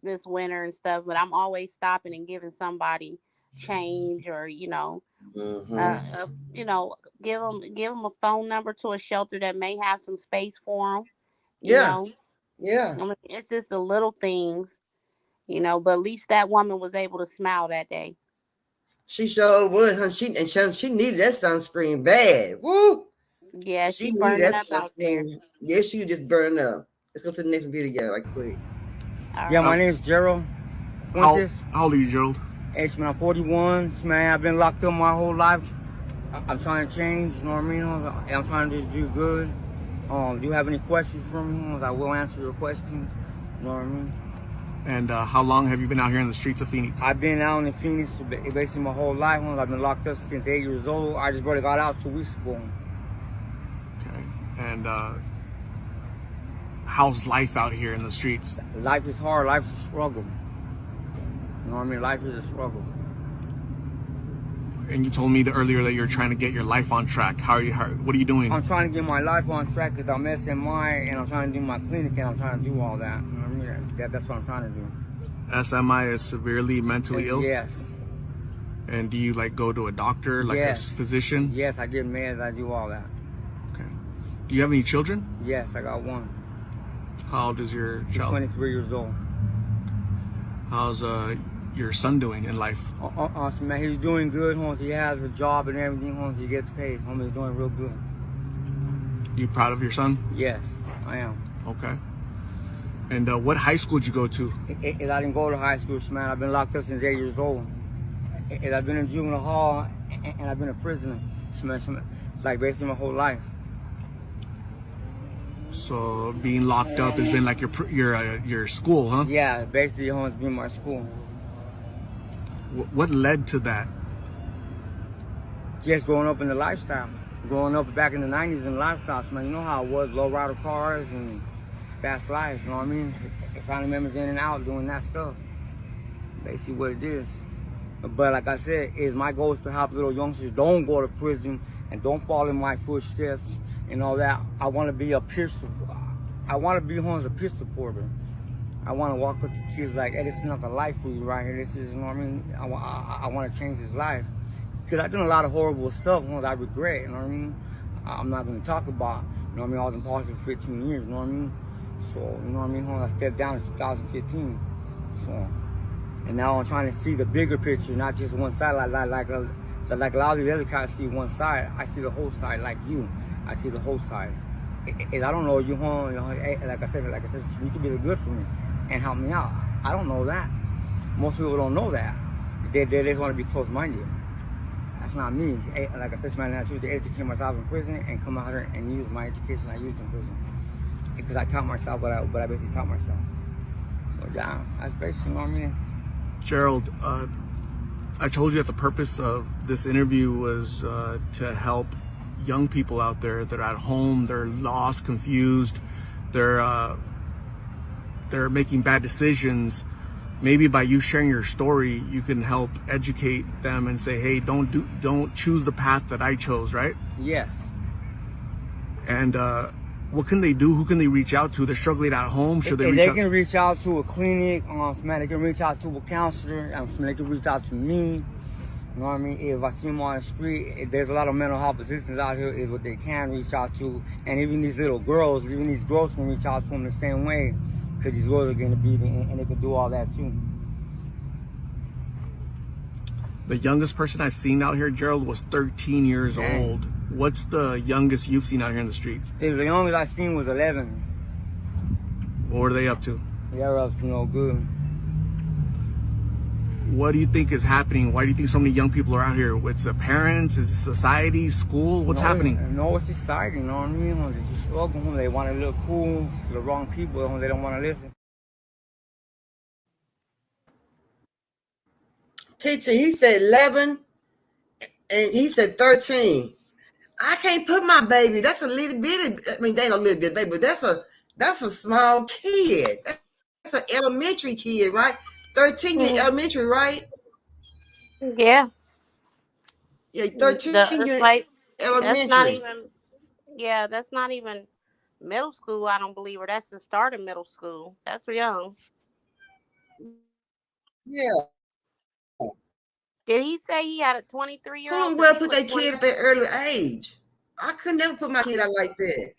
this winter and stuff. But I'm always stopping and giving somebody change, or you know. You know, give them a phone number to a shelter that may have some space for them. You know? Yeah. I mean, it's just the little things, you know. But at least that woman was able to smile that day. She sure would, huh? She needed that sunscreen bad. Woo! Yeah, she burning up out there. Yeah, she just burning up. Let's go to the next video right quick. Yeah, my name's Gerald. How old are you, Gerald? Hey, man, I'm 41. Man, I've been locked up my whole life. I'm trying to change, you know what I mean? I'm trying to do good. Do you have any questions for me? I will answer your questions, you know what I mean? And how long have you been out here in the streets of Phoenix? I've been out in Phoenix basically my whole life. I've been locked up since 8 years old. I just barely got out 2 weeks ago. Okay. And how's life out here in the streets? Life is hard. Life is a struggle. You know what I mean? Life is a struggle. And you told me earlier that you're trying to get your life on track. What are you doing? I'm trying to get my life on track because I'm SMI and I'm trying to do my clinic and I'm trying to do all that. You know what I mean? That's what I'm trying to do. SMI is severely mentally ill? Yes. And do you like go to a doctor, like a physician? Yes, I get meds. I do all that. Okay. Do you have any children? Yes, I got one. How old is your child? 23 years old. How's your son doing in life? Awesome, man. He's doing good, Holmes. He has a job and everything, Holmes. He gets paid. Holmes is doing real good. You proud of your son? Yes, I am. Okay. And what high school did you go to? I didn't go to high school, man. I've been locked up since 8 years old. I've been in juvenile hall and I've been a prisoner. It's like basically my whole life. So being locked up has been like your school, huh? Yeah, basically Holmes been my school. What led to that? Just growing up in the lifestyle. Growing up back in the 90s in lifestyles, man. You know how it was, low rider cars and fast lives, you know what I mean? Family members in and out doing that stuff. Basically what it is. But like I said, my goal is to help little youngsters don't go to prison and don't fall in my footsteps and all that. I want to be a peer supporter. I want to be a peer supporter. I want to walk with the kids like, hey, this is not the life for you right here. This is, you know what I mean? I want to change his life. Because I've done a lot of horrible stuff, that I regret, you know what I mean? I'm not going to talk about, you know what I mean, all the positive 15 years, you know what I mean? So, you know what I mean? I stepped down in 2015. So, and now I'm trying to see the bigger picture, not just one side, like a lot of the other guys see one side. I see the whole side, like you. I see the whole side. And I don't know you, like I said, you can be good for me and help me out. I don't know that. Most people don't know that. They just want to be close-minded. That's not me. Like I said, man, I choose to educate myself in prison and come out here and use my education I used in prison. Because I taught myself what I basically taught myself. So yeah, that's basically, you know what I mean? Gerald, I told you that the purpose of this interview was to help young people out there that are at home, they're lost, confused, they're making bad decisions. Maybe by you sharing your story, you can help educate them and say, hey, don't choose the path that I chose, right? Yes. And what can they do? Who can they reach out to? They're struggling at home. Should they reach out? They can reach out to a clinic. Man, they can reach out to a counselor. They can reach out to me. You know what I mean? If I see them on the street, there's a lot of mental health assistants out here is what they can reach out to. And even these little girls, even these girls can reach out to them the same way. because these lawyers are getting beat and they can do all that too. The youngest person I've seen out here, Gerald, was 13 years old. What's the youngest you've seen out here in the streets? The youngest I've seen was 11. What were they up to? They were up to no good. What do you think is happening? Why do you think so many young people are out here? It's the parents, is it society, school? What's happening? No, it's society, you know what I mean? They just struggling. They want to look cool for the wrong people, and they don't want to listen. Teacher, he said 11 and he said 13. I can't put my baby. That's a little bit. I mean, they ain't a little bit baby, but that's a small kid. That's an elementary kid, right? 13 years elementary, right? Yeah. Yeah, 13 years like, elementary. That's not even. Yeah, that's not even middle school. I don't believe, or that's the start of middle school. That's young. Yeah. Did he say he had a 23-year-old? Who will put their kid at their early age? I could never put my kid out like that.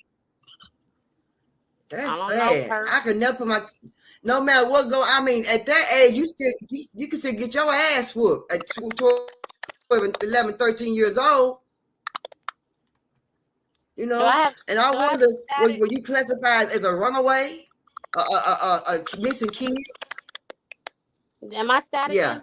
That's sad. I could never put my, no matter what go. I mean, at that age, you can still get your ass whooped at 12, 11, 13 years old. You know, and I wonder, were you classified as a runaway, a missing kid? Am I static? Yeah.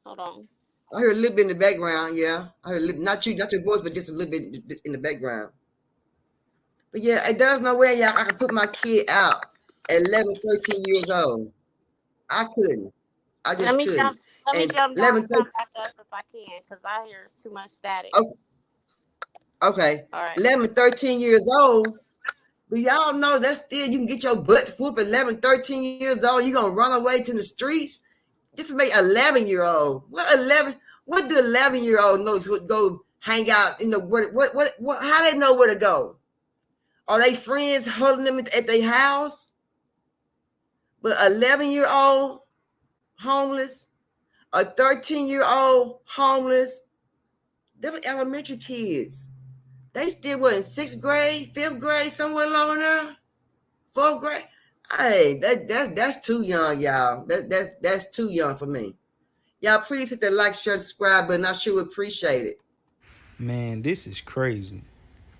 Hold on. I heard a little bit in the background. Yeah, I heard a little, not your voice, but just a little bit in the background. But yeah, there's no way, y'all, I could put my kid out at 11, 13 years old. I couldn't. I just couldn't. Let me jump down and come back up if I can, because I hear too much static. Okay. All right. 11, 13 years old. But y'all know that's still, you can get your butt whooped at 11, 13 years old. You're going to run away to the streets. This is make 11-year-old. What do 11-year-old know to go hang out? You know, what, how they know where to go? Are they friends holding them at their house? But 11-year-old homeless, a 13-year-old homeless, they were elementary kids. They still were in 6th grade, 5th grade, somewhere along there, 4th grade. Hey, that's too young, y'all. That's too young for me. Y'all, please hit the like, share, subscribe button. I sure would appreciate it. Man, this is crazy.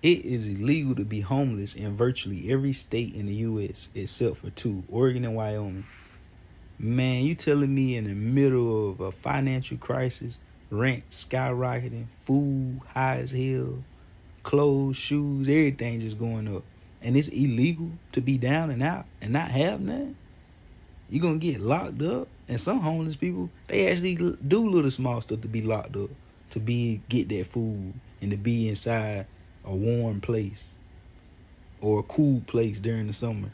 It is illegal to be homeless in virtually every state in the U.S. except for 2, Oregon and Wyoming. Man, you telling me in the middle of a financial crisis, rent skyrocketing, food high as hell, clothes, shoes, everything just going up, and it's illegal to be down and out and not have nothing? You're going to get locked up. And some homeless people, they actually do little small stuff to be locked up, to get that food and to be inside a warm place or a cool place during the summer.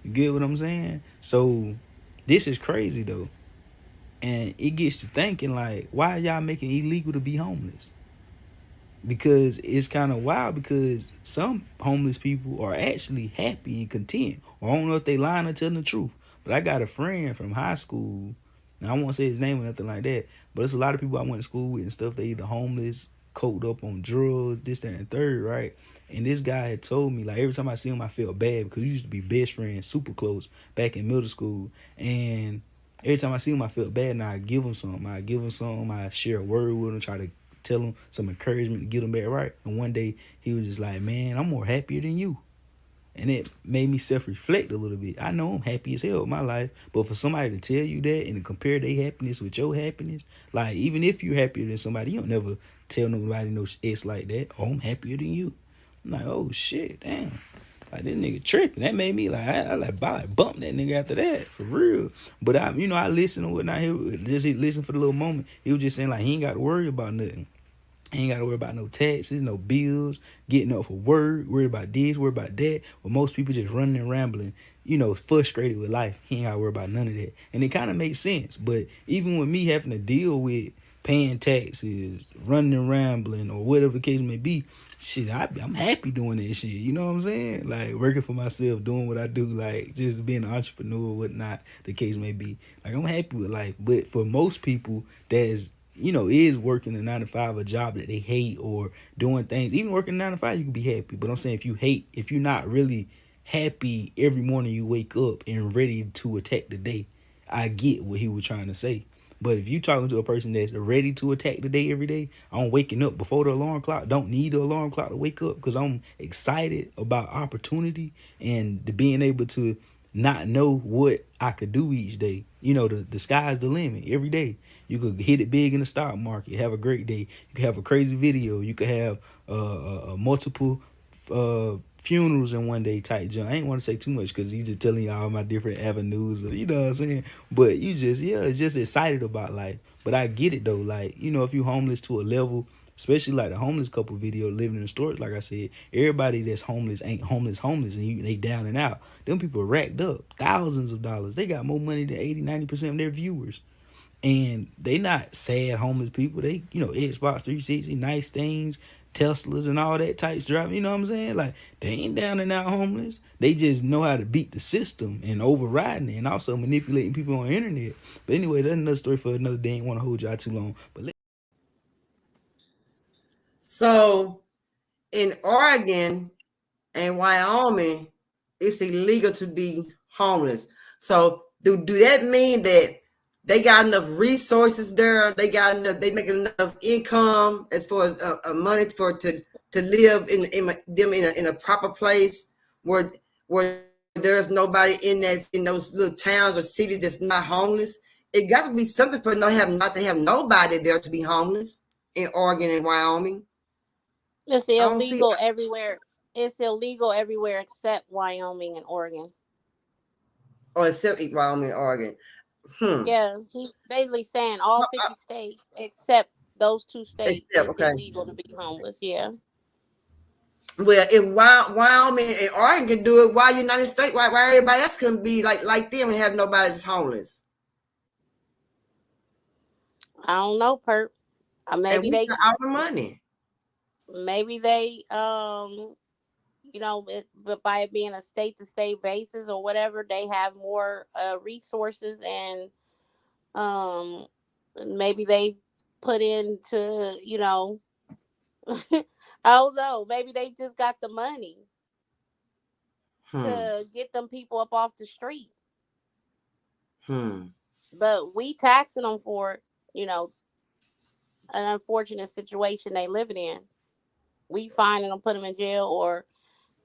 You get what I'm saying? So this is crazy though. And it gets you thinking, like, why y'all making it illegal to be homeless? Because it's kind of wild, because some homeless people are actually happy and content. Or I don't know if they lying or telling the truth. But I got a friend from high school, and I won't say his name or nothing like that, but it's a lot of people I went to school with and stuff. They either homeless, coked up on drugs, this, that, and the third, right? And this guy had told me, like, every time I see him, I felt bad, because we used to be best friends, super close, back in middle school. And every time I see him, I felt bad, and I'd give him something. I'd share a word with him, try to tell him some encouragement to get him back right. And one day, he was just like, man, I'm more happier than you. And it made me self-reflect a little bit. I know I'm happy as hell with my life, but for somebody to tell you that and to compare their happiness with your happiness, like, even if you're happier than somebody, you don't never tell nobody no it's like that. Oh, I'm happier than you. I'm like, oh shit, damn. Like, this nigga tripping. That made me like, I bumped that nigga after that, for real. But I listened and whatnot. He just listen for the little moment. He was just saying, like, he ain't got to worry about nothing. He ain't got to worry about no taxes, no bills, getting up for work, worry about this, worry about that. But most people just running and rambling, frustrated with life. He ain't got to worry about none of that. And it kind of makes sense. But even with me having to deal with paying taxes, running and rambling, or whatever the case may be, shit, I'm happy doing that shit. You know what I'm saying? Like, working for myself, doing what I do, like, just being an entrepreneur, whatnot, the case may be. Like, I'm happy with life. But for most people, that's is working a 9 to 5 a job that they hate or doing things. Even working 9 to 5, you can be happy. But I'm saying if you're not really happy every morning you wake up and ready to attack the day, I get what he was trying to say. But if you talking to a person that's ready to attack the day every day, I'm waking up before the alarm clock. Don't need the alarm clock to wake up because I'm excited about opportunity and the being able to not know what I could do each day. The sky's the limit every day. You could hit it big in the stock market, have a great day. You could have a crazy video. You could have multiple funerals in one day type jump. I ain't want to say too much because he's just telling you all my different avenues of, you know what I'm saying? But you just excited about life. But I get it though. Like, if you homeless to a level, especially like the homeless couple video living in the storage, like I said, everybody that's homeless ain't homeless, and they down and out. Them people racked up thousands of dollars. They got more money than 80-90% of their viewers. And they not sad homeless people. They, Xbox 360, nice things, Teslas and all that types driving. You know what I'm saying? Like, they ain't down and out homeless. They just know how to beat the system and overriding it and also manipulating people on the internet. But anyway, that's another story for another day. Ain't want to hold y'all too long. But So in Oregon and Wyoming, it's illegal to be homeless. So do that mean that they got enough resources there? They make enough income as far as money to live in a proper place where there's nobody in those little towns or cities that's not homeless? It got to be something for not to have nobody there to be homeless in Oregon and Wyoming. It's illegal everywhere. It's illegal everywhere except Wyoming and Oregon. Oh, except Wyoming and Oregon. Yeah, he's basically saying all 50 states except those 2 states it's illegal to be homeless. Yeah. Well, if Wyoming and Oregon can do it, why United States? Why everybody else couldn't be like them and have nobody that's homeless? I don't know, Perp. Maybe they got all the money. Maybe they but by it being a state-to-state basis or whatever, they have more resources and maybe they put into, I don't know, maybe they just got the money to get them people up off the street. But we taxing them for, an unfortunate situation they living in. We finding them, put them in jail, or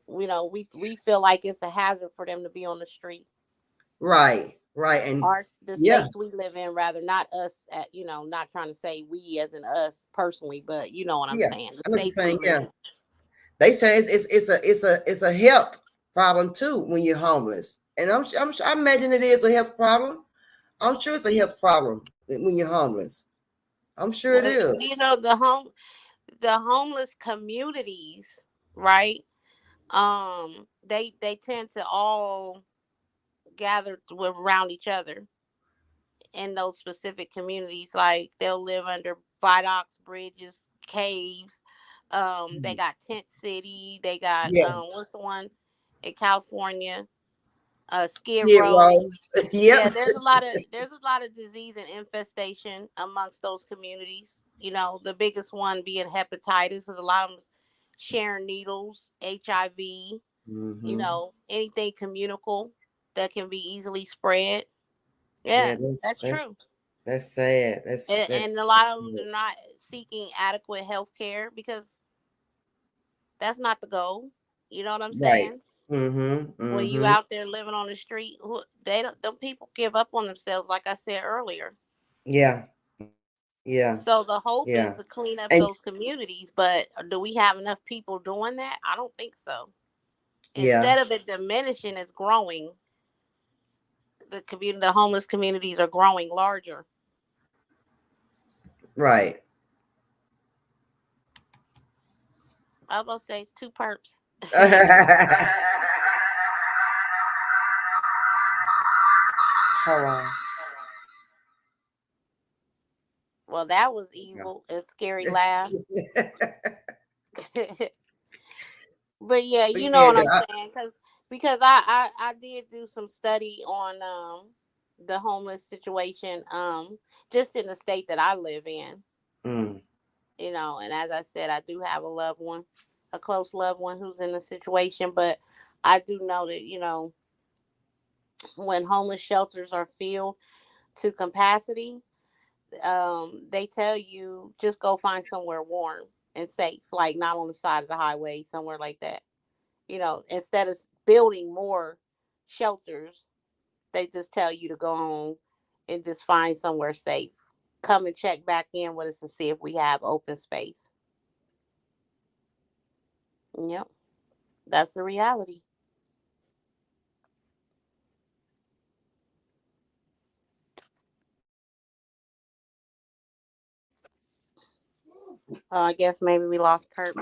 we feel like it's a hazard for them to be on the street. Right. And the states we live in, rather, not us not trying to say we as in us personally, but you know what I'm saying. They say it's a health problem too when you're homeless. And I imagine it is a health problem. I'm sure it's a health problem when you're homeless. I'm sure it is. The homeless communities, right? They tend to all gather around each other in those specific communities. Like, they'll live under viaducts, bridges, caves. They got Tent City. They got what's the one in California? Skid Row. Yeah, there's a lot of disease and infestation amongst those communities. The biggest one being hepatitis, because a lot of them sharing needles, HIV, anything communicable that can be easily spread. Yeah, that's true. That's sad. And a lot of them are not seeking adequate health care because that's not the goal. You know what I'm saying? When you out there living on the street, them people give up on themselves, like I said earlier. Yeah. So the hope is to clean up those communities, but do we have enough people doing that? I don't think so. Instead of it diminishing, it's growing. The homeless communities are growing larger. Right. I was gonna say it's 2 perps. Hold on. Well, that was evil. A scary laugh. But yeah, you know what I'm saying, because I did do some study on the homeless situation, just in the state that I live in. Mm. You know, and as I said, I do have a loved one, a close loved one who's in the situation, but I do know that, you know, when homeless shelters are filled to capacity, they tell you just go find somewhere warm and safe, like not on the side of the highway, somewhere like that. You know, instead of building more shelters, they just tell you to go home and just find somewhere safe. Come and check back in with us and see if we have open space. Yep, that's the reality. I guess maybe we lost Kurt.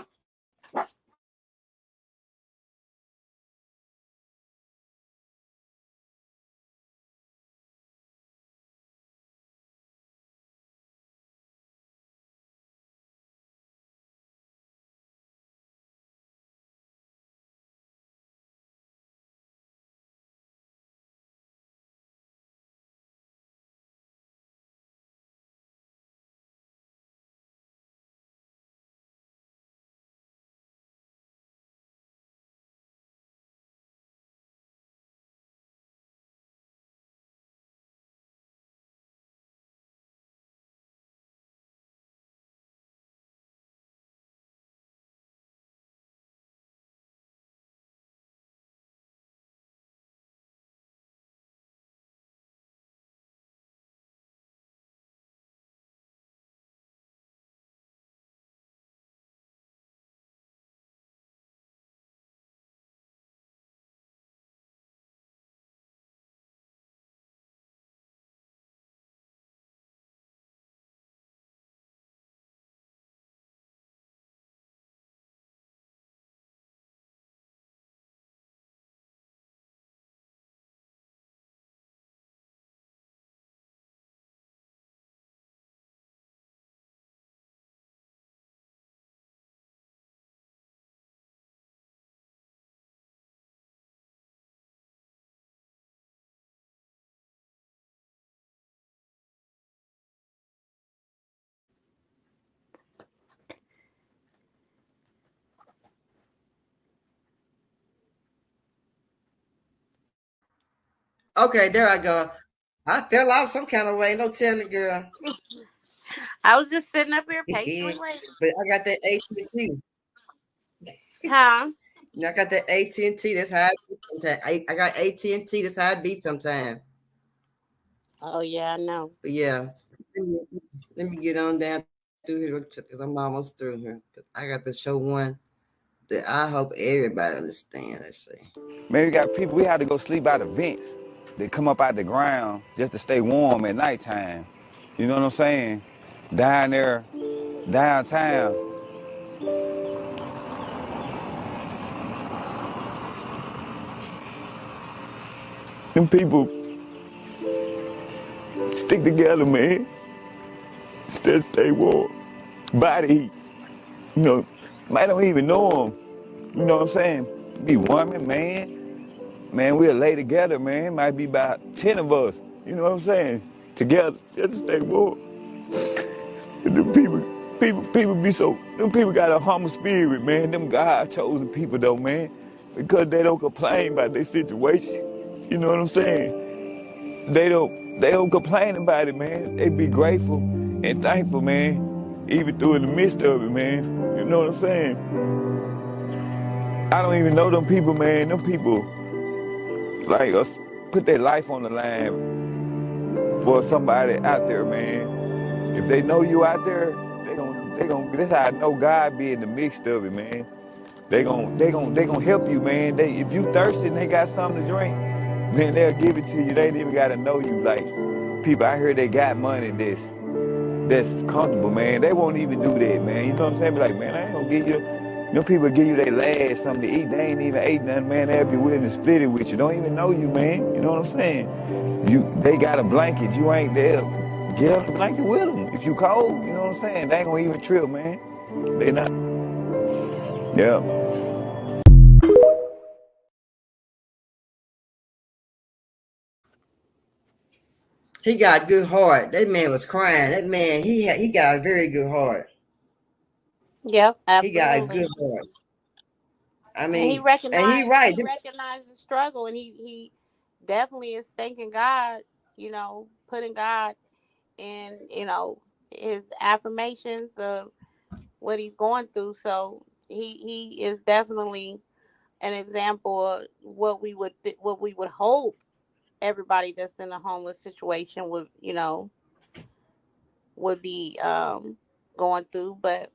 Okay, there I go. I fell out some kind of way. No telling, girl. I was just sitting up here patiently waiting. But I got that AT&T. Huh? I got that AT&T. That's how I beat sometimes. I got AT&T. That's how I beat sometimes. Oh yeah, I know. But yeah, let me get on down through here because I'm almost through here. I got to show one that I hope everybody understands. Let's see. Man, we got people, we had to go sleep out of vents. They come up out the ground just to stay warm at nighttime. You know what I'm saying? Down there, downtown. Them people stick together, man. Stay warm. Body heat. You know, might don't even know them. You know what I'm saying? Be woman, man. Man, we'll lay together, man. Might be about 10 of us. You know what I'm saying? Together, just to stay warm. And them people be so, them people got a humble spirit, man. Them God-chosen people, though, man. Because they don't complain about their situation. You know what I'm saying? They don't complain about it, man. They be grateful and thankful, man. Even through in the midst of it, man. You know what I'm saying? I don't even know them people, man. Them people, like, us, put their life on the line for somebody out there, man. If they know you out there, that's how I know God be in the mix of it, man. They gon' help you, man. If you thirsty and they got something to drink, man, they'll give it to you. They ain't even gotta know you. Like, people out here, they got money that's comfortable, man. They won't even do that, man. You know what I'm saying? Be like, man, I ain't gonna give you, them people give you their last something to eat. They ain't even ate nothing, man. They'll be willing to split it with you. Don't even know you, man. You know what I'm saying? They got a blanket. You ain't there. Get up the blanket with them. If you cold, you know what I'm saying? They ain't gonna even trip, man. They not. Yeah. He got a good heart. That man was crying. That man, he got a very good heart. Yep, He got a absolutely. good heart. I And he mean, and he recognized right. he recognized the struggle, and he definitely is thanking God, you know, putting God in, you know, his affirmations of what he's going through. So he is definitely an example of what we would hope everybody that's in a homeless situation would, you know, would be going through. But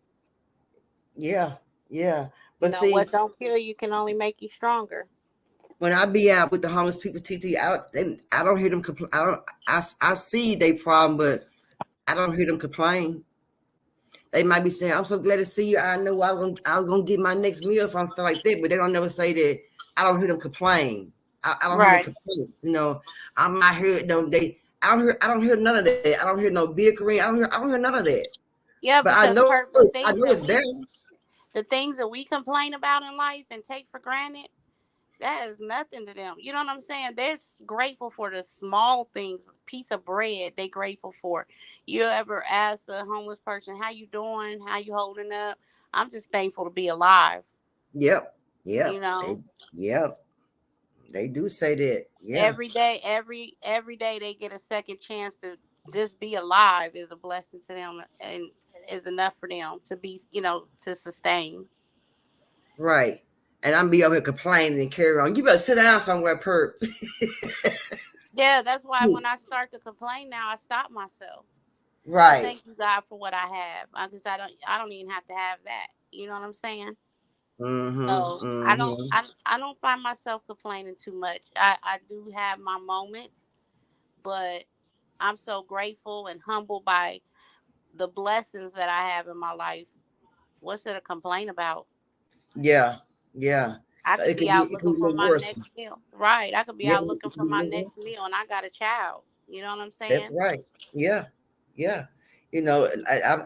Yeah, yeah. you But know, see, what don't kill you can only make you stronger. when I be out with the homeless people, TT, I don't hear them complain. I see they problem, but I don't hear them complain. They might be saying, "I'm so glad to see you. I know I was gonna get my next meal from stuff like that," but they don't never say that. I don't hear them complain. I don't hear Right. the complaints. You know, I'm not here. I don't hear none of that. I don't hear no bickering. I don't hear none of that. Yeah, But I because know the it's there. things that we complain about in life and take for granted, that is nothing to them. You know what I'm saying? They're grateful for the small things, piece of bread they grateful for. You ever ask a homeless person, how you doing? How you holding up? I'm just thankful to be alive. Yep. You know, They do say that. Yeah. every day they get a second chance to just be alive is a blessing to them and is enough for them to be, you know, to sustain. Right. And I'm be over here complaining and carry on. You better sit down somewhere, perp. Yeah, that's why when I start to complain now, I stop myself. Right. I thank you, God, for what I have, because I don't even have to have that. You know what I'm saying? Mm-hmm. So Mm-hmm. I don't find myself complaining too much. I do have my moments, but I'm so grateful and humbled by the blessings that I have in my life. What's there to complain about? Yeah. Yeah. I could be out looking for my worse. next meal. Right. I could be Yeah. out looking for my next meal, and I got a child. You know what I'm saying? That's right. Yeah. Yeah. You know,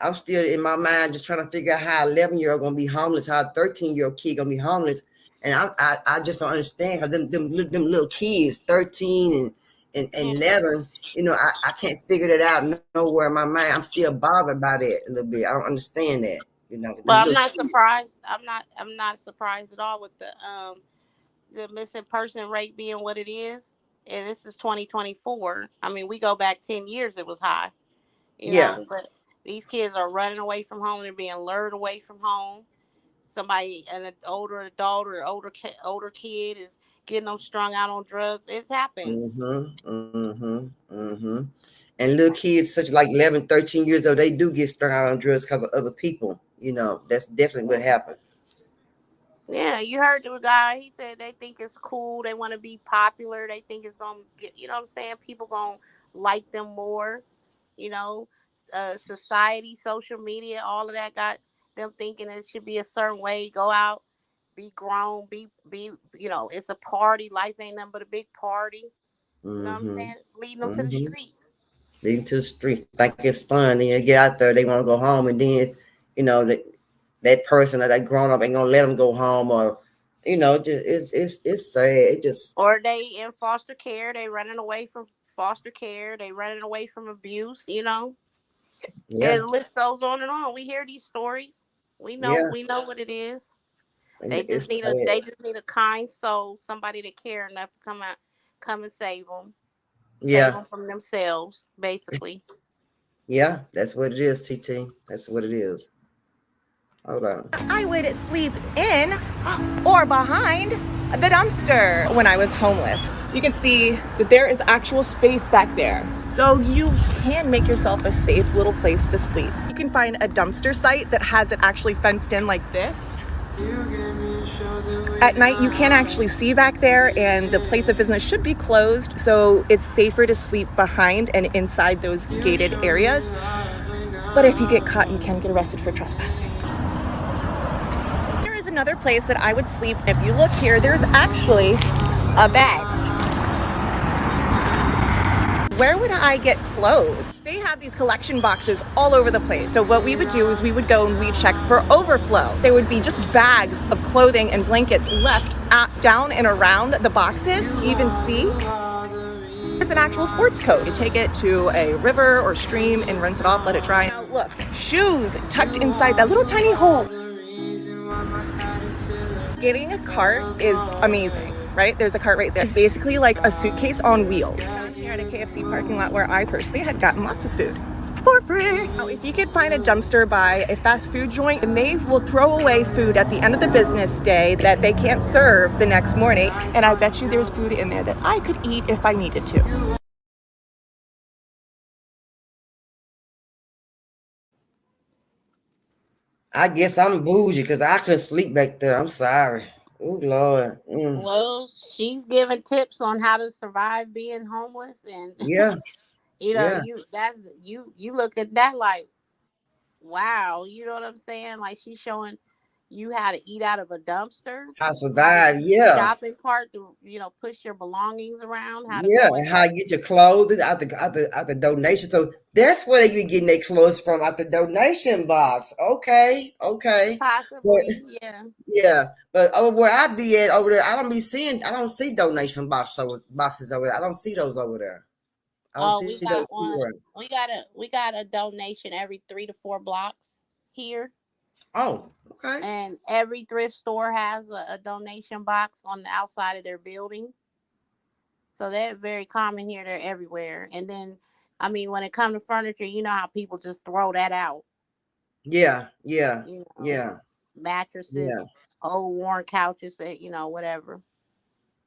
I'm still in my mind just trying to figure out how 11-year-old gonna be homeless, how a 13-year-old kid gonna be homeless, and I just don't understand how them little kids, 13 and 11, you know, I can't figure that out nowhere in my mind. I'm still bothered by that a little bit. I don't understand that. You know, well, I'm not surprised. I'm not surprised at all with the missing person rate being what it is. And this is 2024. I mean, we go back 10 years, it was high. You know, but these kids are running away from home. They're being lured away from home. Somebody, an older adult or older kid is getting them strung out on drugs. It happens. And little kids, such like 11, 13 years old, they do get strung out on drugs because of other people. You know, that's definitely what happened. Yeah, you heard the guy. He said they think it's cool. They want to be popular. They think it's going to get, you know what I'm saying? People going to like them more. You know, society, social media, all of that got them thinking it should be a certain way. Go out, be grown, be, you know, it's a party. Life ain't nothing but a big party. You know what I'm saying? Leading them to the streets. Leading to the streets. Think it's fun. Then you get out there, they want to go home. And then, you know, that person or that grown up ain't going to let them go home, or, you know, just it's sad. It just. Or they in foster care. They running away from foster care. They running away from abuse, you know. Yeah. The list goes on and on. We hear these stories. We know what it is. They just need a kind soul, somebody that care enough to come and save them. Save them from themselves, basically. Yeah, that's what it is, TT. That's what it is. Hold on. I would sleep in or behind the dumpster when I was homeless. You can see that there is actual space back there. So you can make yourself a safe little place to sleep. You can find a dumpster site that has it actually fenced in like this. At night, you can't actually see back there, and the place of business should be closed, so it's safer to sleep behind and inside those gated areas. But if you get caught, you can get arrested for trespassing. There is another place that I would sleep. If you look here, there's actually a bed. Where would I get clothes? They have these collection boxes all over the place. So what we would do is we would go and we'd check for overflow. There would be just bags of clothing and blankets left down and around the boxes. You even see There's an actual sports coat. You take it to a river or stream and rinse it off, let it dry. Now look, shoes tucked inside that little tiny hole. Getting a cart is amazing, right? There's a cart right there. It's basically like a suitcase on wheels. Here at a KFC parking lot where I personally had gotten lots of food for free. Now, if you could find a dumpster by a fast food joint, and they will throw away food at the end of the business day that they can't serve the next morning. And I bet you there's food in there that I could eat if I needed to. I guess I'm bougie because I couldn't sleep back there. I'm sorry. Oh Lord. Well, she's giving tips on how to survive being homeless, and Yeah. you know, Yeah. you look at that like, wow, you know what I'm saying? Like she's showing you how to eat out of a dumpster, How to how to survive. use the Yeah. shopping cart to, push your belongings around, how to Yeah. go in And how you get your clothes out the donation. So that's where you getting their clothes from, out the donation box. Okay. Okay. But possibly, yeah. yeah. But over where I be at over there, I don't see donation boxes over there. I don't see those over there. I don't Oh, see we those got one. anywhere. We got a donation every 3 to 4 blocks here. Oh, okay. And every thrift store has a donation box on the outside of their building. So they're very common here. They're everywhere. And then, I mean, when it comes to furniture, you know how people just throw that out. Yeah. Yeah. You know, Yeah. mattresses, Yeah. old worn couches, that whatever.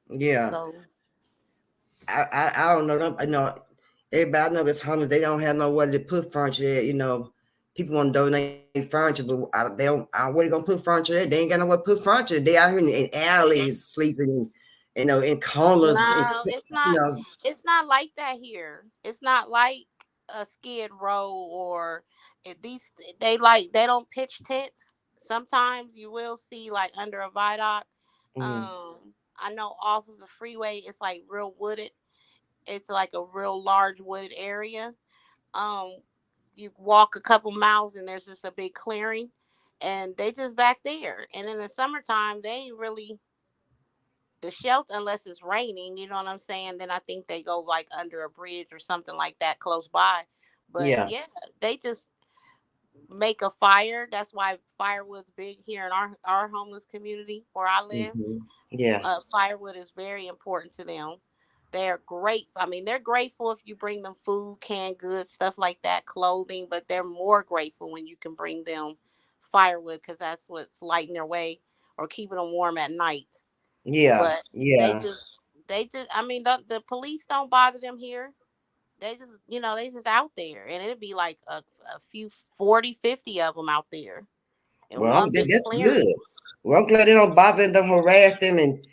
Yeah. So I don't know. Everybody I know that's homeless. They don't have nowhere to put furniture at. People want to donate furniture, but they don't. Where they gonna put furniture at? They ain't got nowhere to put furniture. They out here in alleys sleeping, in corners. no, it's not. It's not like that here. It's not like a Skid Row or these. They don't pitch tents. Sometimes you will see like under a viaduct. I know off of the freeway, it's like real wooded. It's like a real large wooded area. Um, you walk a couple miles and there's just a big clearing, and they just back there. And in the summertime, they ain't really the shelter unless it's raining. You know what I'm saying? Then I think they go like under a bridge or something like that close by. But Yeah. yeah, they just make a fire. That's why firewood's big here in our homeless community where I live. Yeah. Firewood is very important to them. They're great. I mean, they're grateful if you bring them food, canned goods, stuff like that, clothing, but they're more grateful when you can bring them firewood because that's what's lighting their way or keeping them warm at night. Yeah. But they Yeah. just, I mean, the police don't bother them here. They just, they just out there, and it'd be like a few 40, 50 of them out there in Well, one big that's good. clearing. Well, I'm glad they don't bother them, harass them, and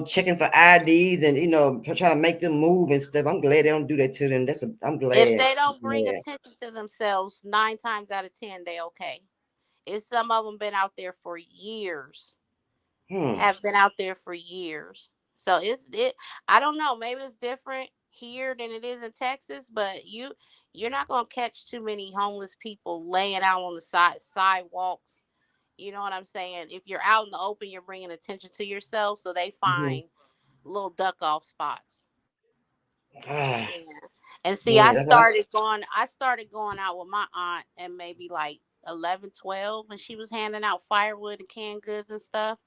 checking for IDs and trying to make them move and stuff. I'm glad they don't do that to them. I'm If glad. they don't bring Yeah. attention to themselves, 9 times out of 10, they okay. It's some of them been out there for years. Have been out there for years. So I don't know, maybe it's different here than it is in Texas, but you're not gonna catch too many homeless people laying out on the sidewalks. You know what I'm saying? If you're out in the open, you're bringing attention to yourself, so they find little duck off spots. Ah, Yeah. And see, yeah. I started going out with my aunt and maybe like 11, 12 when she was handing out firewood and canned goods and stuff.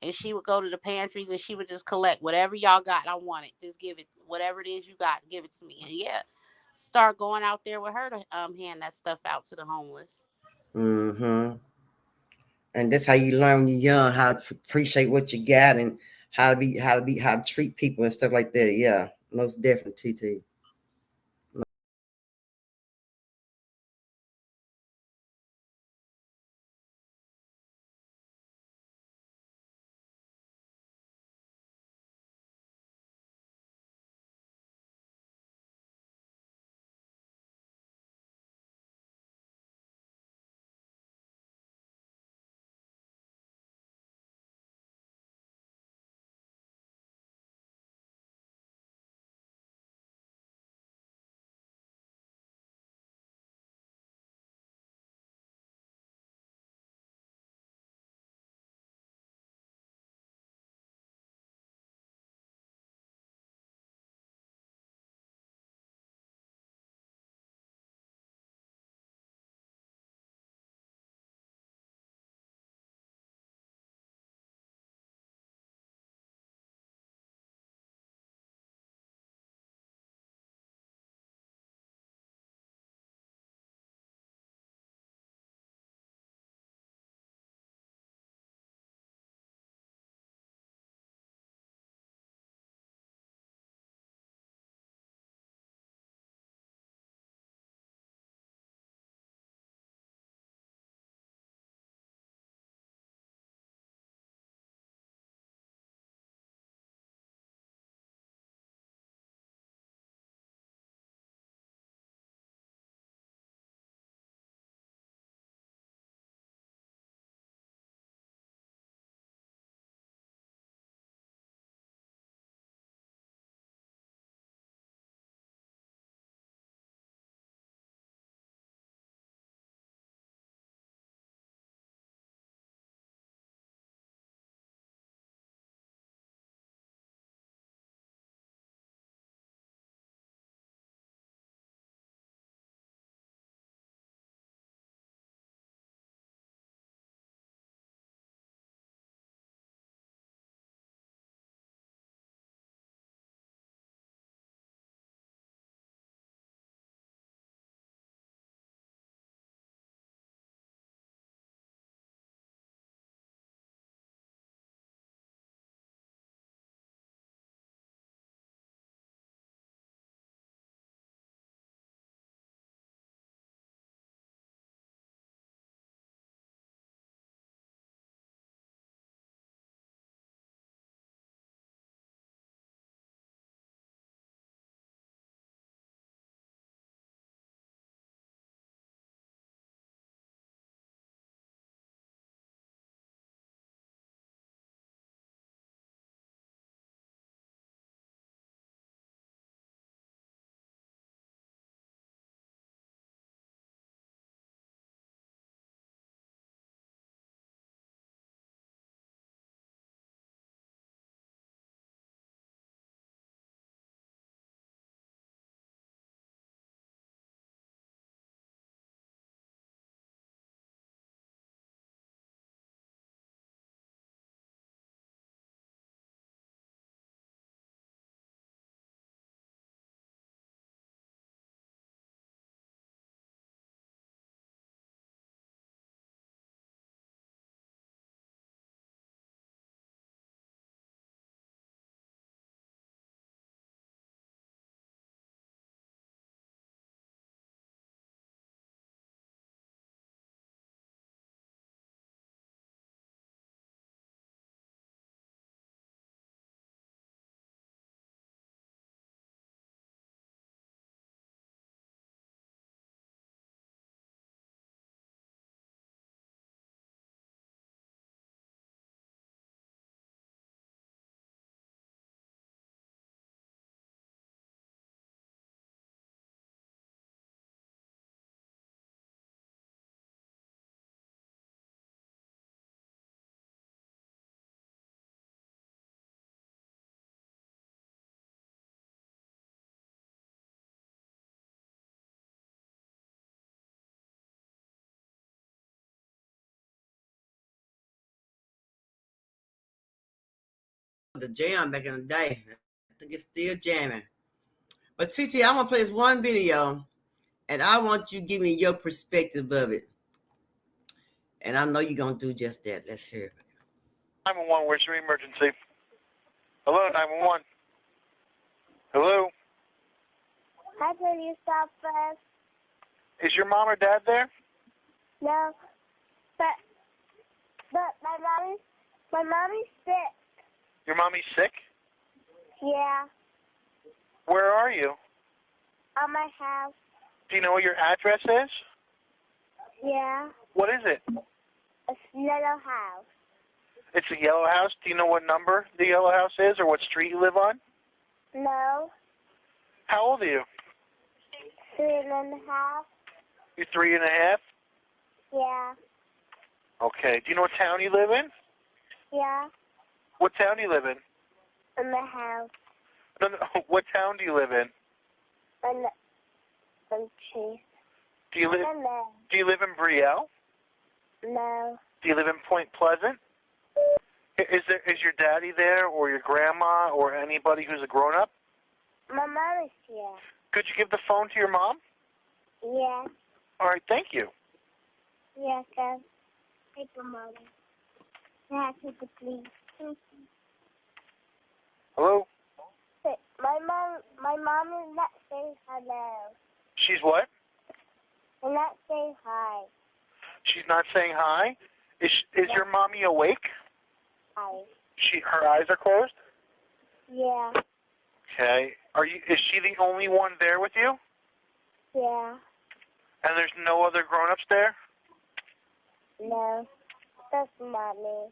And she would go to the pantries and she would just collect whatever y'all got. I want it. Just give it. Whatever it is you got, give it to me. And yeah, start going out there with her to hand that stuff out to the homeless. Mm-hmm. And that's how you learn when you're young how to appreciate what you got and how to treat people and stuff like that. Yeah, most definitely, TT. the jam back in the day. I think it's still jamming. But TT, I'm gonna play this one video, and I want you to give me your perspective of it. And I know you're gonna do just that. Let's hear it. 911, where's your emergency? Hello, 911. Hello? Hi, police officer. Is your mom or dad there? No, but my mommy's sick. Your mommy's sick? Yeah, Where are you? at my house. Do you know what your address is? Yeah, What is it? a little house. It's a yellow house. Do you know what number the yellow house is or what street you live on? No, How old are you? 3.5. You're 3.5? Yeah, Okay. Do you know what town you live in? yeah, What town do you live in? in the house. No, no. What town do you live in? And cheese. Do you live in Brielle? No, Do you live in Point Pleasant? Is your daddy there or your grandma or anybody who's a grown up? my mom is here. Could you give the phone to your mom? Yeah, All right, thank you. yeah, cause take the money. Yeah, take the please. Hello? Hey, my mom is not saying hello. She's what? And not saying hi. She's not saying hi? Is your mommy awake? Hi. Her eyes are closed? Yeah, Okay. Is she the only one there with you? yeah, And there's no other grown-ups there? no, that's mommy.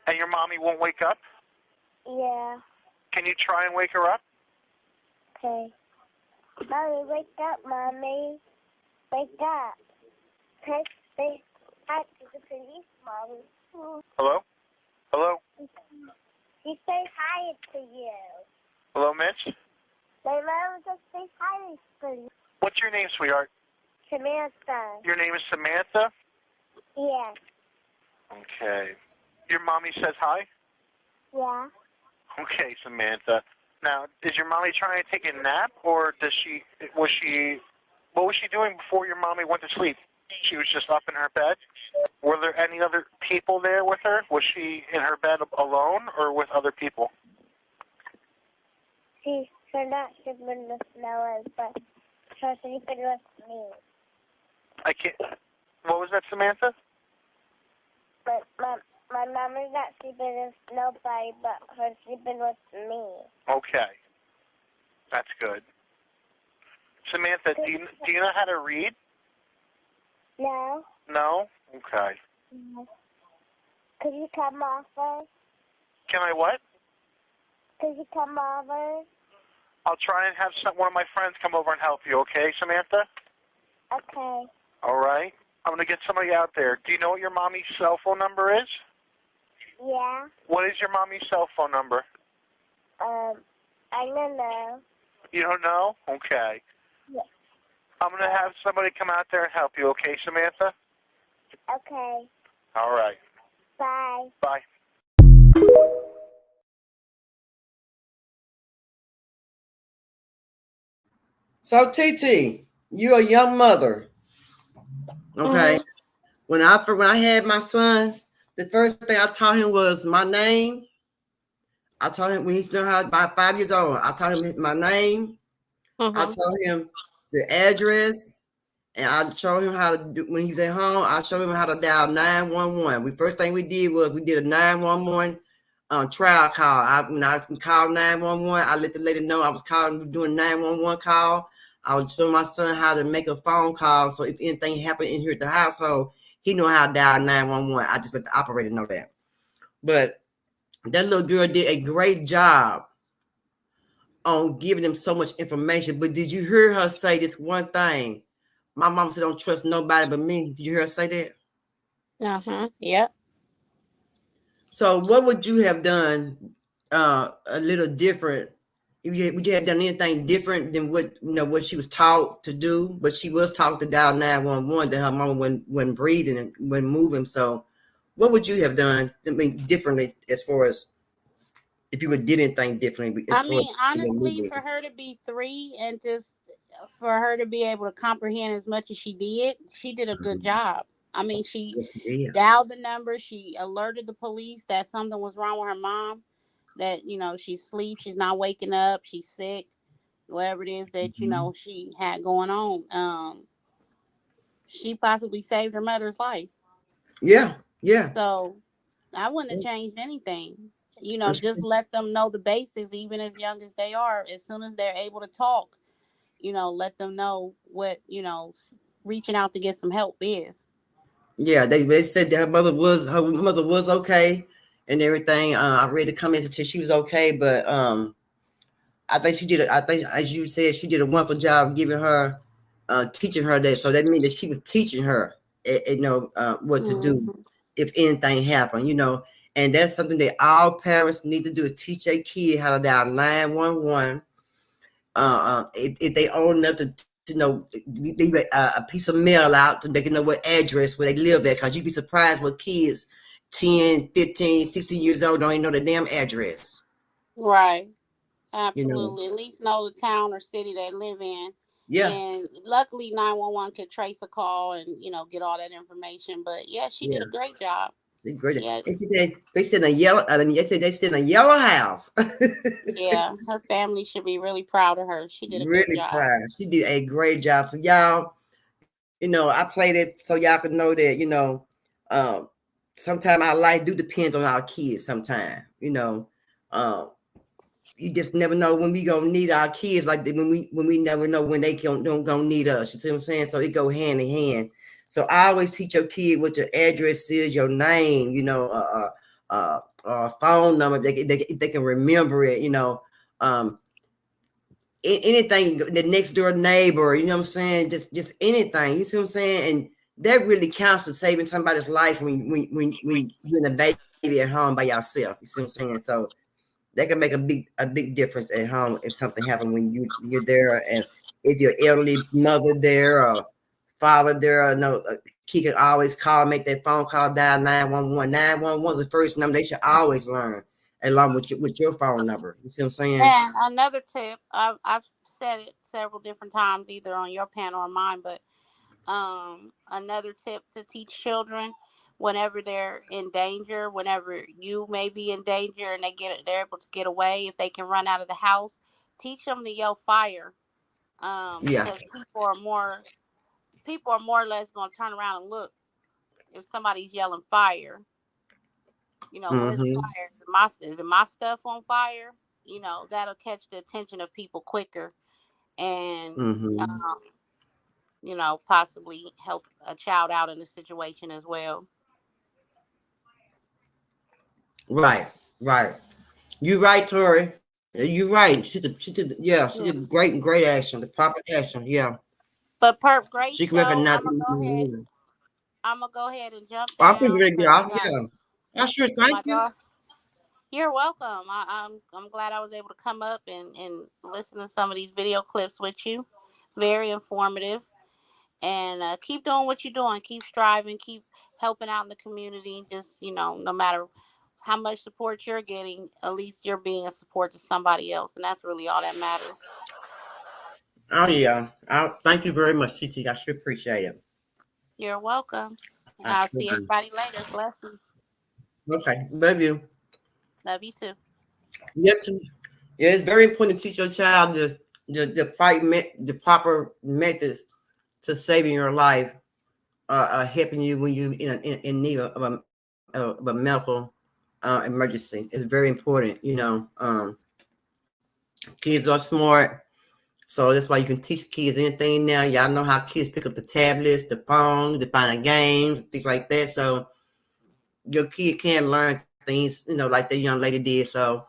And your mommy won't wake up? Yeah, Can you try and wake her up? okay. Mommy, wake up, mommy. Wake up. Say hi to the police, mommy. Hello? Hello? She say hi to you. Hello, Mitch? My mom just say hi to you. What's your name, sweetheart? Samantha. Your name is Samantha? Yes. Okay. Your mommy says hi? Yeah. Okay, Samantha. Now, is your mommy trying to take a nap, or what was she doing before your mommy went to sleep? She was just up in her bed? Were there any other people there with her? Was she in her bed alone, or with other people? She's not sleeping with no one, but she's sleeping with me. I can't. What was that, Samantha? But my mom is not sleeping with nobody, but her sleeping with me. Okay. That's good. Samantha, do you know how to read? No. No? Okay. Could you come over? Can I what? Could you come over? I'll try and have one of my friends come over and help you, okay, Samantha? Okay. All right. I'm going to get somebody out there. Do you know what your mommy's cell phone number is? Yeah. What is your mommy's cell phone number? I don't know. You don't know? Okay. Yeah. I'm going to have somebody come out there and help you, okay, Samantha? Okay. All right. Bye. Bye. So TT, you're a young mother. Okay. When I had my son, the first thing I taught him was my name. I taught him when he's about 5 years old. I taught him my name. I taught him the address, and I showed him how to do when he was at home. I showed him how to dial 911. First thing we did was we did a 911 trial call. When I called 911, I let the lady know I was doing a 911 call. I was showing my son how to make a phone call, so if anything happened in here at the household, he knew how to dial 911. I just let the operator know that. But that little girl did a great job on giving them so much information. But did you hear her say this one thing? My mom said, "Don't trust nobody but me." Did you hear her say that? Yep. So what would you have done a little different? Would you have done anything different than what she was taught to do? But she was taught to dial 911 that her mama wasn't breathing and wasn't moving. So what would you have done differently as far as if you would did anything differently. I mean, honestly, for her to be 3 and just for her to be able to comprehend as much as she did a good job. I mean, she dialed the number. She alerted the police that something was wrong with her mom, that, you know, she's asleep, she's not waking up, she's sick, whatever it is that, you know, she had going on. She possibly saved her mother's life. Yeah. So I wouldn't have changed anything. You know, just let them know the basics, even as young as they are. As soon as they're able to talk, you know, let them know what, you know, reaching out to get some help is. Yeah, they said that her mother was okay and everything. I read the comments that she was okay, but I think as you said, she did a wonderful job giving her teaching her that. So that means that she was teaching her what to do if anything happened, you know. And that's something that all parents need to do, is teach their kid how to dial 911. If they old enough to know, leave a piece of mail out so they can know what address where they live at, because you'd be surprised what kids 10, 15, 16 years old don't even know the damn address. Right. Absolutely. You know? At least know the town or city they live in. Yeah. And luckily 911 could trace a call and, you know, get all that information. But yeah, she did a great job. Great. Yeah. They sit in a yellow. They said they sit in a yellow house. Yeah, her family should be really proud of her. She did a really good job. Proud. She did a great job. So y'all, you know, I played it so y'all can know that, you know, sometimes our life do depend on our kids. Sometimes, you know, you just never know when we gonna need our kids. Like when we never know when they gonna need us. You see what I'm saying? So it go hand in hand. So I always teach your kid what your address is, your name, you know, phone number. They can remember it, you know. Anything, the next door neighbor, you know what I'm saying? Just anything, you see what I'm saying? And that really counts to saving somebody's life when you're in a baby at home by yourself. You see what I'm saying? So that can make a big difference at home if something happened when you're there, and if your elderly mother there or father there, he can always call, make that phone call, dial 911. 911 is the first number they should always learn, along with your phone number. You see what I'm saying? And another tip, I've said it several different times, either on your panel or mine, but another tip to teach children, whenever they're in danger, whenever you may be in danger and they're able to get away, if they can run out of the house, teach them to yell fire. Because people are more or less going to turn around and look if somebody's yelling fire. You know, where's the fire? Is my stuff on fire? You know, that'll catch the attention of people quicker, and you know, possibly help a child out in a situation as well. Right. You're right, Tori. You're right. She did great action, the proper action. Yeah. But Perp, great she show. I'm gonna go ahead and jump down. I think really good. Yeah. Sure. Thank you. You're welcome. I'm glad I was able to come up and listen to some of these video clips with you. Very informative. And keep doing what you're doing. Keep striving. Keep helping out in the community. Just, you know, no matter how much support you're getting, at least you're being a support to somebody else. And that's really all that matters. Oh, yeah. Thank you very much, Titi. I sure appreciate it. You're welcome. I'll see everybody later. Bless you. Okay. Love you. Love you too. Yep. Yeah, it's very important to teach your child the proper methods to saving your life, helping you when you're in need of a medical emergency. It's very important. You know, kids are smart, so that's why you can teach kids anything now. Y'all know how kids pick up the tablets, the phones, they find the games, things like that. So your kid can learn things, you know, like the young lady did. So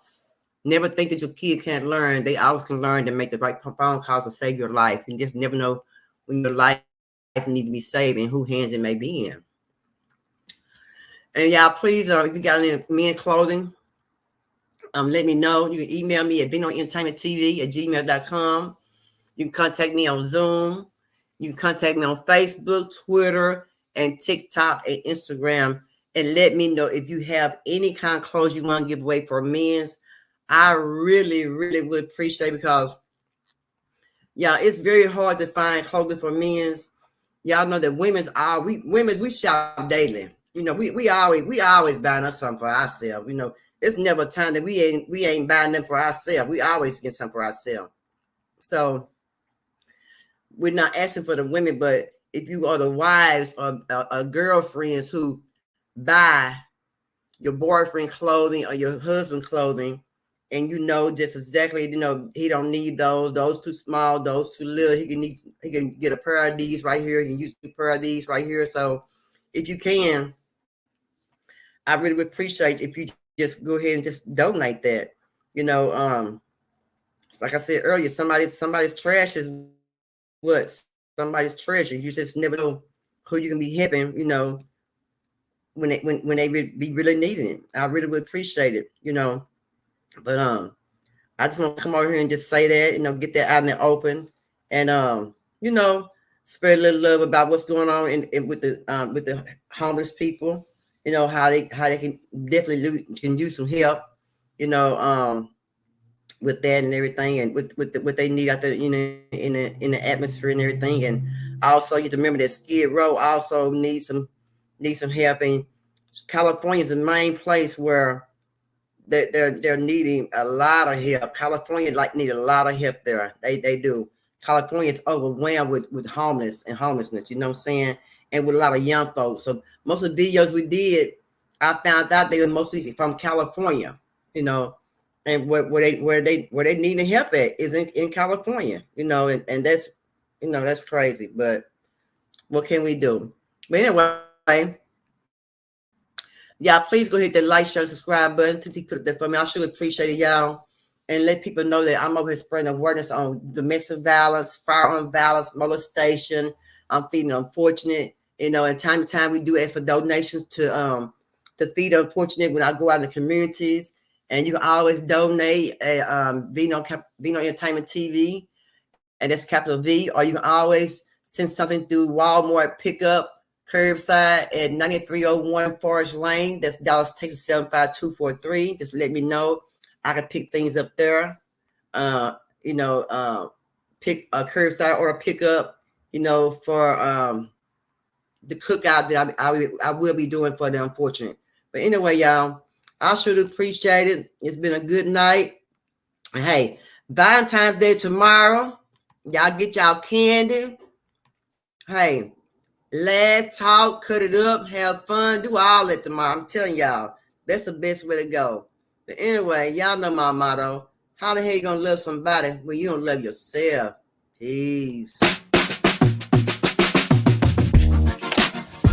never think that your kid can't learn. They always can learn to make the right phone calls to save your life. You just never know when your life need to be saved and whose hands it may be in. And y'all, please, if you got any men clothing, let me know. You can email me at VinoEntertainmentTV@gmail.com. You can contact me on Zoom. You can contact me on Facebook, Twitter, and TikTok and Instagram. And let me know if you have any kind of clothes you want to give away for men's. I really, really would appreciate it because yeah, it's very hard to find clothing for men's. Y'all know that we shop daily. You know, we always buying us something for ourselves. You know, it's never a time that we ain't buying them for ourselves. We always get something for ourselves. So we're not asking for the women, but if you are the wives or girlfriends who buy your boyfriend clothing or your husband clothing, and you know just exactly, you know, he don't need those too small, those too little. He can get a pair of these right here. He can use a pair of these right here. So if you can, I really would appreciate if you just go ahead and just donate that. You know, like I said earlier, somebody's trash is what somebody's treasure. You just never know who you can be helping. You know, when they be really needing it. I really would appreciate it. You know, but I just want to come over here and just say that, you know, get that out in the open, and you know, spread a little love about what's going on in with the homeless people. You know how they can definitely can use some help. You know, with that and everything, and with what they need out there, you know, in the atmosphere and everything. And also, you have to remember that Skid Row also needs some help. And California is the main place where they're needing a lot of help. California need a lot of help there. They do. California is overwhelmed with homelessness. You know what I'm saying? And with a lot of young folks. So most of the videos we did, I found out they were mostly from California. You know, and where they need the help at is in California. You know, and that's, you know, that's crazy. But what can we do? But anyway. Y'all, please go hit that like, share, subscribe button. Titi put that for me. I sure appreciate it, y'all. And let people know that I'm over here spreading awareness on domestic violence, firearm violence, molestation. I'm feeding the unfortunate. You know, and time to time we do ask for donations to feed the unfortunate when I go out in the communities. And you can always donate at Vino Entertainment TV, and that's capital V. Or you can always send something through Walmart pickup. Curbside at 9301 Forest Lane. That's Dallas, Texas 75243. Just let me know. I can pick things up there. You know, pick a curbside or a pickup, you know, for the cookout that I will be doing for the unfortunate. But anyway, y'all, I sure appreciate it. It's been a good night. And hey, Valentine's Day tomorrow. Y'all get y'all candy. Hey, laugh, talk, cut it up, have fun, do all that tomorrow. I'm telling y'all, that's the best way to go. But anyway, y'all know my motto. How the hell you gonna love somebody when you don't love yourself? Peace.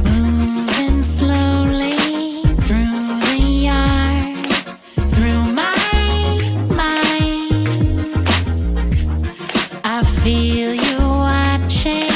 Moving slowly through the yard, through my mind. I feel you watching.